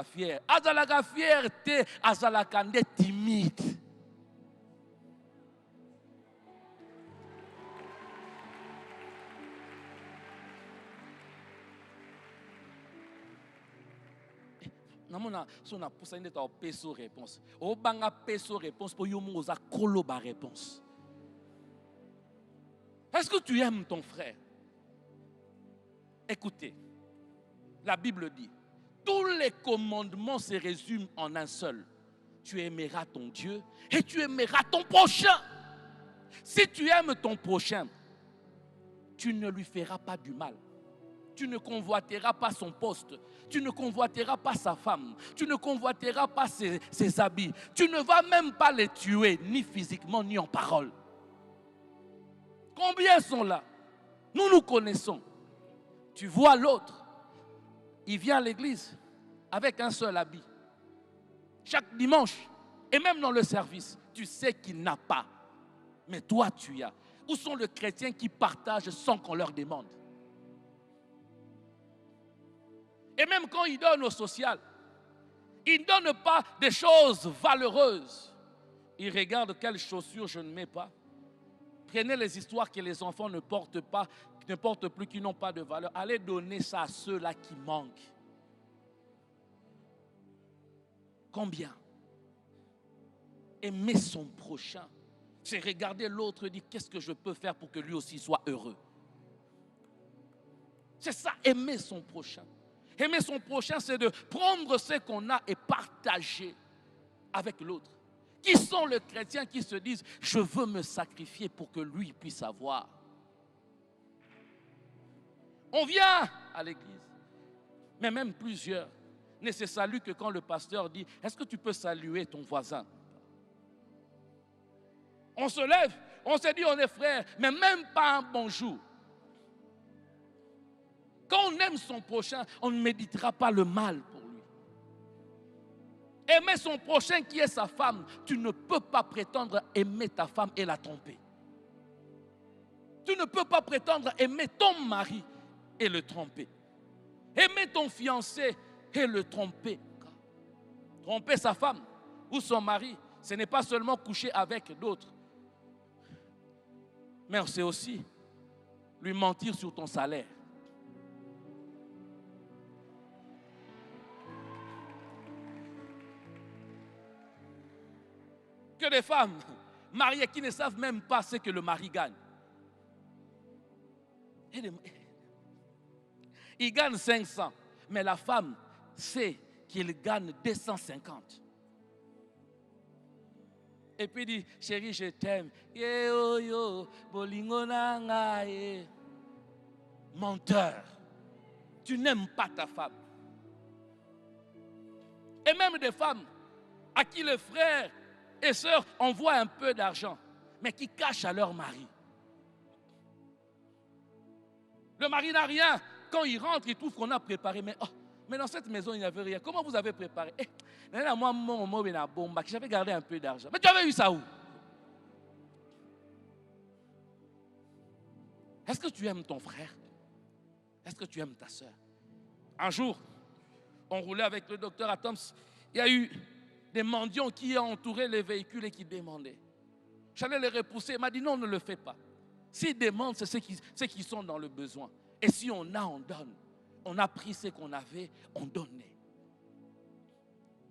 Fier. Azalaka fierté, azalaka timide. Namona sona poussa ndeta o peso réponse. O banga peso réponse pour yo moza koloba réponse. Est-ce que tu aimes ton frère? Écoutez, la Bible dit, tous les commandements se résument en un seul. Tu aimeras ton Dieu et tu aimeras ton prochain. Si tu aimes ton prochain, tu ne lui feras pas du mal. Tu ne convoiteras pas son poste. Tu ne convoiteras pas sa femme. Tu ne convoiteras pas ses habits. Tu ne vas même pas les tuer, ni physiquement, ni en parole. Combien sont là? Nous nous connaissons. Tu vois l'autre. Il vient à l'église avec un seul habit. Chaque dimanche, et même dans le service, tu sais qu'il n'a pas. Mais toi, tu as. Où sont les chrétiens qui partagent sans qu'on leur demande? Et même quand ils donnent au social, ils ne donnent pas des choses valeureuses. Ils regardent quelles chaussures je ne mets pas. Prenez les histoires que les enfants ne portent pas, qui ne portent plus, qui n'ont pas de valeur. Allez donner ça à ceux-là qui manquent. Combien? Aimer son prochain, c'est regarder l'autre et dire qu'est-ce que je peux faire pour que lui aussi soit heureux. C'est ça, aimer son prochain. Aimer son prochain, c'est de prendre ce qu'on a et partager avec l'autre. Qui sont les chrétiens qui se disent « Je veux me sacrifier pour que lui puisse avoir ». On vient à l'église, mais même plusieurs ne se saluent que quand le pasteur dit « Est-ce que tu peux saluer ton voisin ?» On se lève, on se dit on est frères, mais même pas un bonjour. Quand on aime son prochain, on ne méditera pas le mal pour lui. Aimer son prochain qui est sa femme, tu ne peux pas prétendre aimer ta femme et la tromper. Tu ne peux pas prétendre aimer ton mari et le tromper. Aimer ton fiancé et le tromper. Tromper sa femme ou son mari, ce n'est pas seulement coucher avec d'autres, mais c'est aussi lui mentir sur ton salaire. Que des femmes mariées qui ne savent même pas ce que le mari gagne. Il gagne 500, mais la femme sait qu'il gagne 250. Et puis il dit, chérie, je t'aime. Yo, yo, bolingo nanga, eh. Menteur. Tu n'aimes pas ta femme. Et même des femmes à qui les frères et sœurs envoient un peu d'argent, mais qui cachent à leur mari. Le mari n'a rien. Quand il rentre, il trouve qu'on a préparé. Mais dans cette maison, il n'y avait rien. Comment vous avez préparé? J'avais gardé un peu d'argent. Mais tu avais eu ça où? Est-ce que tu aimes ton frère? Est-ce que tu aimes ta soeur? Un jour, on roulait avec le docteur Atoms. Il y a eu des mendiants qui ont entouré les véhicules et qui demandaient. J'allais les repousser. Il m'a dit non, ne le fais pas. S'ils demandent, c'est ceux qui sont dans le besoin. Et si on a, on donne. On a pris ce qu'on avait, on donnait.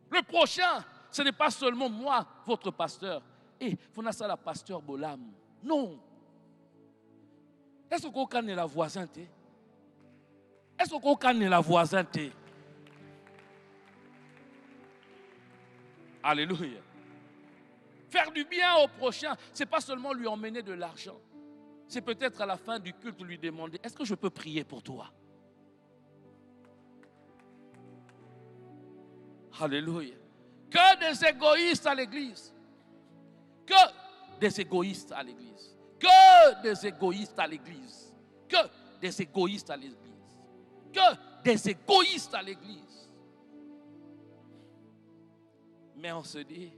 Le prochain, ce n'est pas seulement moi, votre pasteur. Et vous n'avez ça la pasteur Bolam. Non. Est-ce qu'on connaît la voisinité? Est-ce qu'on connaît la voisinité? Alléluia. Faire du bien au prochain, ce n'est pas seulement lui emmener de l'argent. C'est peut-être à la fin du culte lui demander, est-ce que je peux prier pour toi? Alléluia. Que des égoïstes à l'église. Que des égoïstes à l'église. Que des égoïstes à l'église. Que des égoïstes à l'église. Que des égoïstes à l'église. Mais on se dit,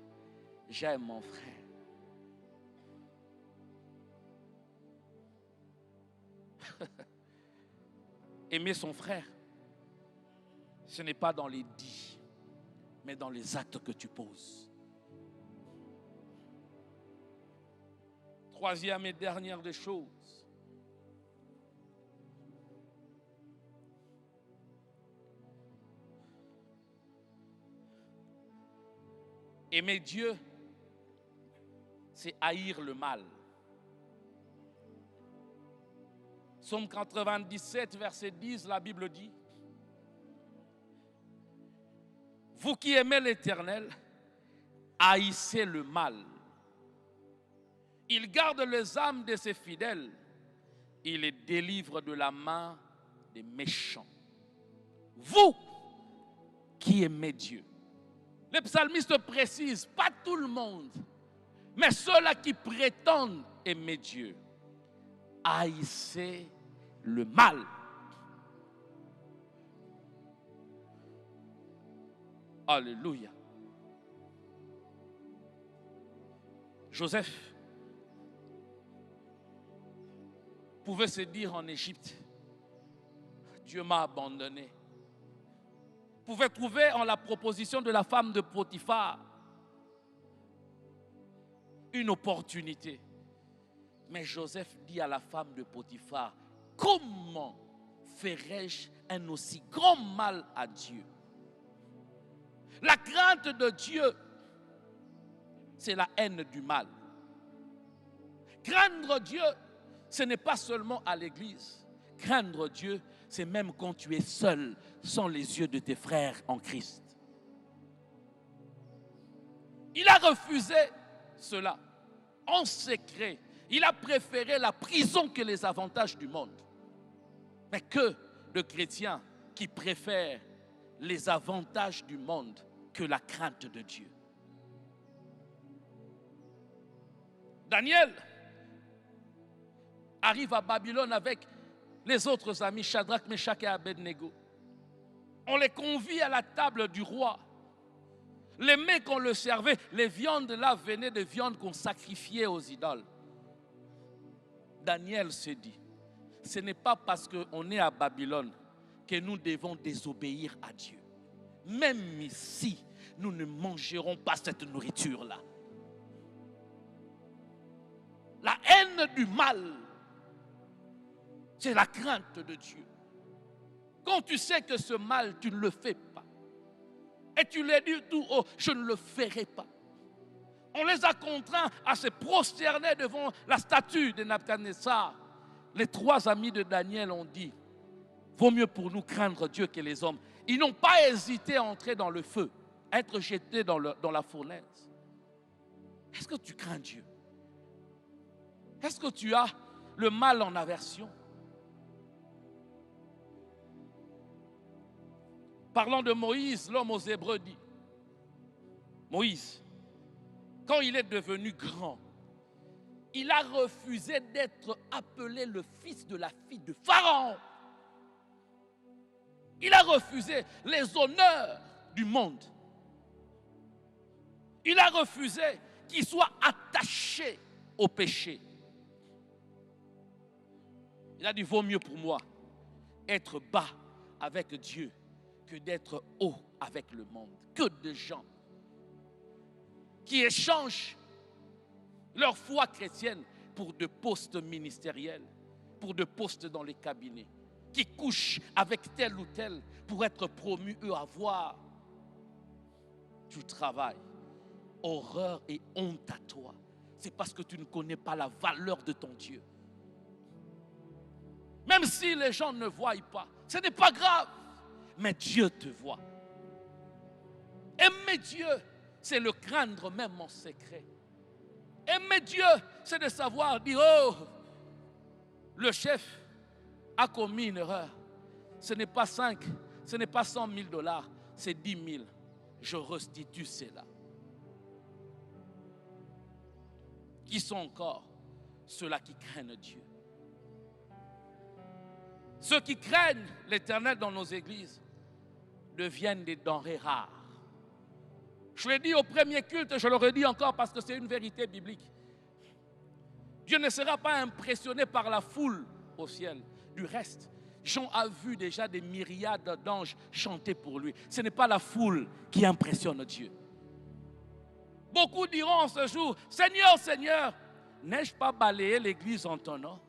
j'aime mon frère. Aimer son frère, ce n'est pas dans les dits, mais dans les actes que tu poses. Troisième et dernière des choses. Aimer Dieu, c'est haïr le mal. Psaume 97, verset 10, la Bible dit, vous qui aimez l'Éternel, haïssez le mal. Il garde les âmes de ses fidèles. Il les délivre de la main des méchants. Vous qui aimez Dieu. Le psalmiste précise, pas tout le monde, mais ceux-là qui prétendent aimer Dieu. Haïssez le mal. Alléluia. Joseph pouvait se dire en Égypte, Dieu m'a abandonné. Pouvait trouver en la proposition de la femme de Potiphar une opportunité. Mais Joseph dit à la femme de Potiphar, comment ferais-je un aussi grand mal à Dieu? La crainte de Dieu, c'est la haine du mal. Craindre Dieu, ce n'est pas seulement à l'église. Craindre Dieu, c'est même quand tu es seul, sans les yeux de tes frères en Christ. Il a refusé cela en secret. Il a préféré la prison que les avantages du monde. Mais que de chrétiens qui préfèrent les avantages du monde que la crainte de Dieu. Daniel arrive à Babylone avec les autres amis, Shadrach, Meshach et Abednego. On les convie à la table du roi. Les mets qu'on le servait, les viandes là venaient de viandes qu'on sacrifiait aux idoles. Daniel se dit, ce n'est pas parce qu'on est à Babylone que nous devons désobéir à Dieu. Même ici, nous ne mangerons pas cette nourriture-là. La haine du mal C'est la crainte de Dieu. Quand tu sais que ce mal, tu ne le fais pas. Et tu l'as dit tout haut, je ne le ferai pas. On les a contraints à se prosterner devant la statue de Nabuchodonosor. Les 3 amis de Daniel ont dit, vaut mieux pour nous craindre Dieu que les hommes. Ils n'ont pas hésité à entrer dans le feu, à être jetés dans la fournaise. Est-ce que tu crains Dieu? Est-ce que tu as le mal en aversion? Parlant de Moïse, l'homme aux Hébreux dit, Moïse, quand il est devenu grand, il a refusé d'être appelé le fils de la fille de Pharaon. Il a refusé les honneurs du monde. Il a refusé qu'il soit attaché au péché. Il a dit, vaut mieux pour moi être bas avec Dieu que d'être haut avec le monde. Que de gens qui échangent leur foi chrétienne pour de postes ministériels, pour de postes dans les cabinets, qui couchent avec tel ou tel pour être promus, eux, à voir du travail. Horreur et honte à toi. C'est parce que tu ne connais pas la valeur de ton Dieu. Même si les gens ne voient pas, ce n'est pas grave, mais Dieu te voit. Aimer Dieu, c'est le craindre même en secret. Aimer Dieu, c'est de savoir dire, oh, le chef a commis une erreur. Ce n'est pas 5, ce n'est pas 100 000 $, c'est 10 000. Je restitue cela. Qui sont encore ceux-là qui craignent Dieu? Ceux qui craignent l'Éternel dans nos églises deviennent des denrées rares. Je l'ai dit au premier culte, je le redis encore parce que c'est une vérité biblique. Dieu ne sera pas impressionné par la foule au ciel. Du reste, Jean a vu déjà des myriades d'anges chanter pour lui. Ce n'est pas la foule qui impressionne Dieu. Beaucoup diront en ce jour, Seigneur, Seigneur, n'ai-je pas balayé l'église en ton nom?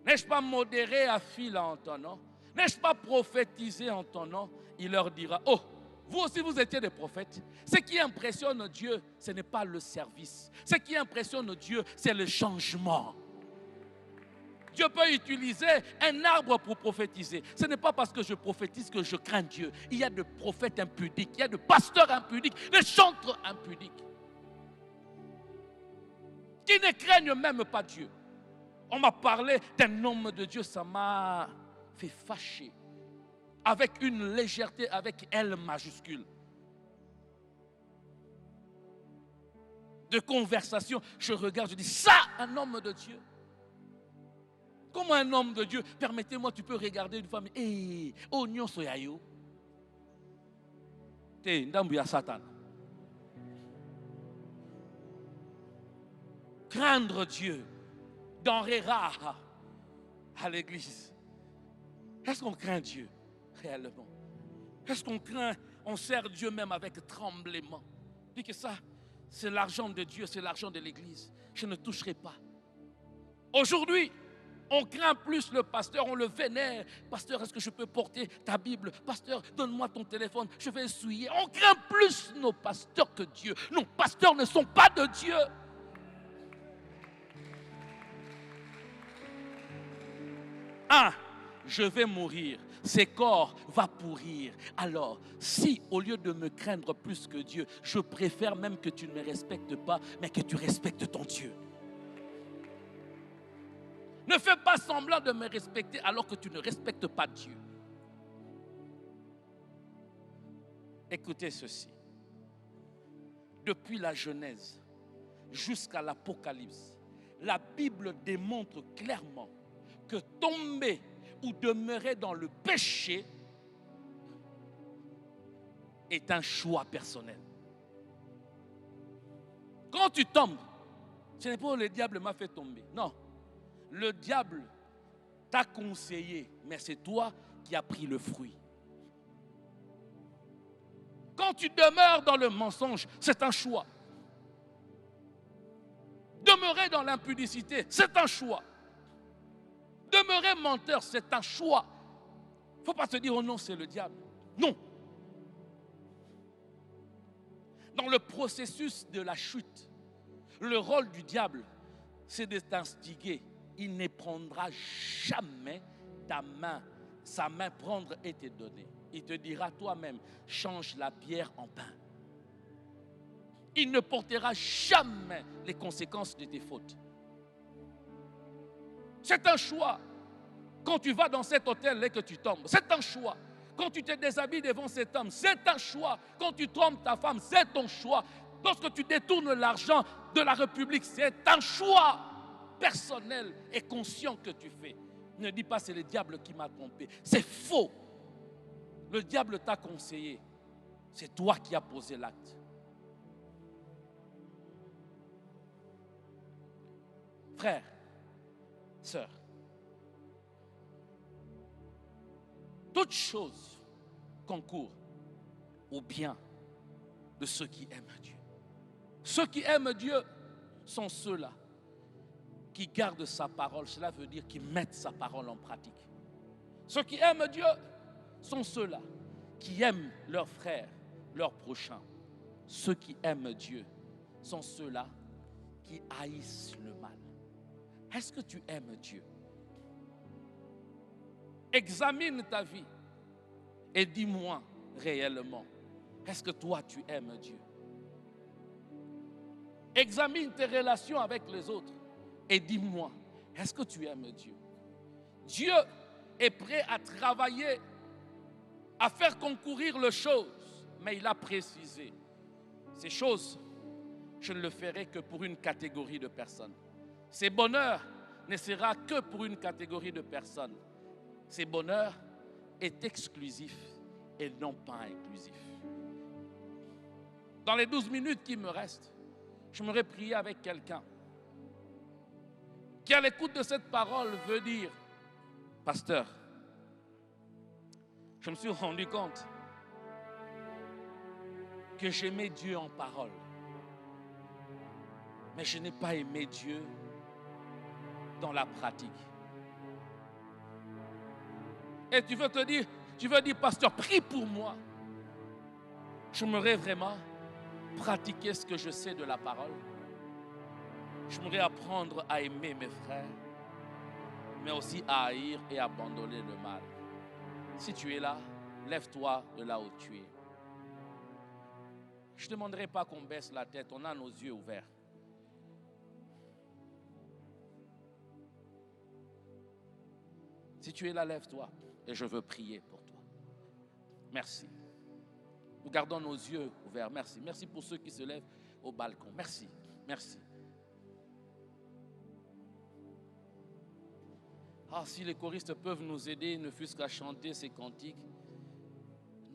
N'ai-je pas modéré à fil en ton nom? N'ai-je pas prophétisé en ton nom? Il leur dira, oh, vous aussi vous étiez des prophètes. Ce qui impressionne Dieu, ce n'est pas le service. Ce qui impressionne Dieu, c'est le changement. Dieu peut utiliser un arbre pour prophétiser. Ce n'est pas parce que je prophétise que je crains Dieu. Il y a de prophètes impudiques, il y a de pasteurs impudiques, de chantres impudiques, qui ne craignent même pas Dieu. On m'a parlé d'un homme de Dieu, ça m'a fait fâcher. Avec une légèreté, avec L majuscule. De conversation, je regarde, je dis, ça, un homme de Dieu. Comment un homme de Dieu, permettez-moi, tu peux regarder une femme, eh, oignon soyayo. T'es ndambuya Satan. Craindre Dieu, denrée rare à l'église. Est-ce qu'on craint Dieu réellement? Est-ce qu'on craint, on sert Dieu même avec tremblement? Dis que ça, c'est l'argent de Dieu, c'est l'argent de l'église. Je ne toucherai pas. Aujourd'hui, on craint plus le pasteur, on le vénère. Pasteur, est-ce que je peux porter ta Bible? Pasteur, donne-moi ton téléphone, je vais essuyer. On craint plus nos pasteurs que Dieu. Nos pasteurs ne sont pas de Dieu. Je vais mourir, ce corps va pourrir. Alors, si au lieu de me craindre plus que Dieu, je préfère même que tu ne me respectes pas, mais que tu respectes ton Dieu. Ne fais pas semblant de me respecter alors que tu ne respectes pas Dieu. Écoutez ceci. Depuis la Genèse jusqu'à l'Apocalypse, la Bible démontre clairement que tomber ou demeurer dans le péché est un choix personnel. Quand tu tombes, ce n'est pas que le diable m'a fait tomber. Non. Le diable t'a conseillé, mais c'est toi qui as pris le fruit. Quand tu demeures dans le mensonge, c'est un choix. Demeurer dans l'impudicité, c'est un choix. Demeurer menteur, c'est un choix. Il ne faut pas te dire, oh non, c'est le diable. Non. Dans le processus de la chute, le rôle du diable, c'est de t'instiguer. Il ne prendra jamais ta main, sa main prendre et te donner. Il te dira toi-même, change la pierre en pain. Il ne portera jamais les conséquences de tes fautes. C'est un choix. Quand tu vas dans cet hôtel et que tu tombes, c'est un choix. Quand tu te déshabilles devant cet homme, c'est un choix. Quand tu trompes ta femme, c'est ton choix. Lorsque tu détournes l'argent de la République, c'est un choix personnel et conscient que tu fais. Ne dis pas c'est le diable qui m'a trompé. C'est faux. Le diable t'a conseillé. C'est toi qui as posé l'acte. Frères, sœurs, toutes choses concourent au bien de ceux qui aiment Dieu. Ceux qui aiment Dieu sont ceux-là qui gardent sa parole. Cela veut dire qu'ils mettent sa parole en pratique. Ceux qui aiment Dieu sont ceux-là qui aiment leurs frères, leurs prochains. Ceux qui aiment Dieu sont ceux-là qui haïssent le mal. Est-ce que tu aimes Dieu? Examine ta vie et dis-moi réellement, est-ce que toi tu aimes Dieu? Examine tes relations avec les autres et dis-moi, est-ce que tu aimes Dieu? Dieu est prêt à travailler, à faire concourir les choses, mais il a précisé, ces choses, je ne le ferai que pour une catégorie de personnes. Ces bonheurs ne sera que pour une catégorie de personnes. Ces bonheurs est exclusif et non pas inclusif. Dans les 12 minutes qui me restent, j'aimerais prier avec quelqu'un qui, à l'écoute de cette parole, veut dire, pasteur, je me suis rendu compte que j'aimais Dieu en parole, mais je n'ai pas aimé Dieu dans la pratique. Et tu veux dire, pasteur, prie pour moi. J'aimerais vraiment pratiquer ce que je sais de la parole. J'aimerais apprendre à aimer mes frères, mais aussi à haïr et abandonner le mal. Si tu es là, lève-toi de là où tu es. Je ne demanderai pas qu'on baisse la tête, on a nos yeux ouverts. Si tu es là, lève-toi et je veux prier pour toi. Merci. Nous gardons nos yeux ouverts. Merci. Merci pour ceux qui se lèvent au balcon. Merci. Merci. Ah, si les choristes peuvent nous aider, ne fût-ce qu'à chanter ces cantiques.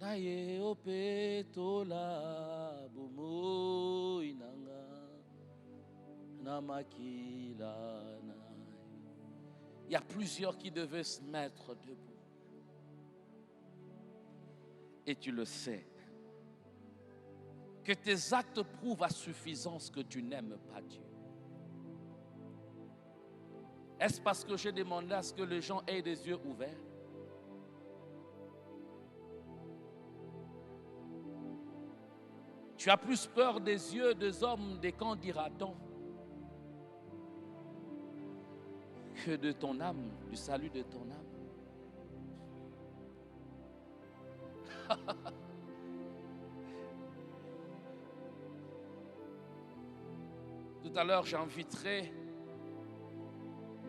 Naye opetola bomo inanga namakila. Il y a plusieurs qui devaient se mettre debout. Et tu le sais. Que tes actes prouvent à suffisance que tu n'aimes pas Dieu. Est-ce parce que j'ai demandé à ce que les gens aient des yeux ouverts? Tu as plus peur des yeux des hommes, des qu'en dira-t-on, que de ton âme, du salut de ton âme. Tout à l'heure, j'inviterai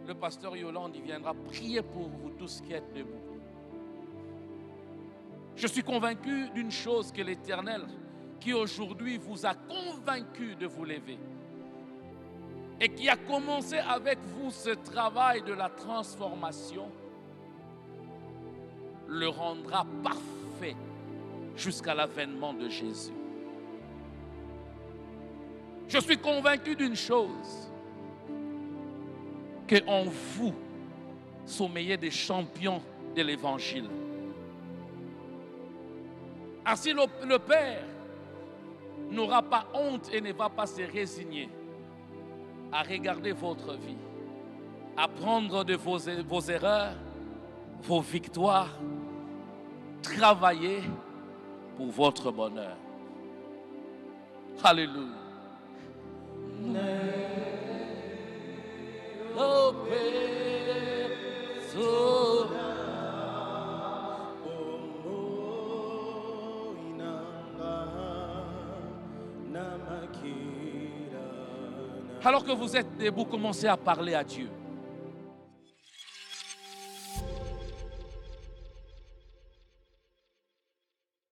le pasteur Yolande, il viendra prier pour vous tous qui êtes debout. Je suis convaincu d'une chose, que l'Éternel, qui aujourd'hui vous a convaincu de vous lever et qui a commencé avec vous ce travail de la transformation, le rendra parfait jusqu'à l'avènement de Jésus. Je suis convaincu d'une chose, qu'en vous sommeillez des champions de l'Évangile. Ainsi le Père n'aura pas honte et ne va pas se résigner à regarder votre vie apprendre de vos erreurs, vos victoires, travailler pour votre bonheur. Alléluia. Alors que vous êtes debout, commencez à parler à Dieu.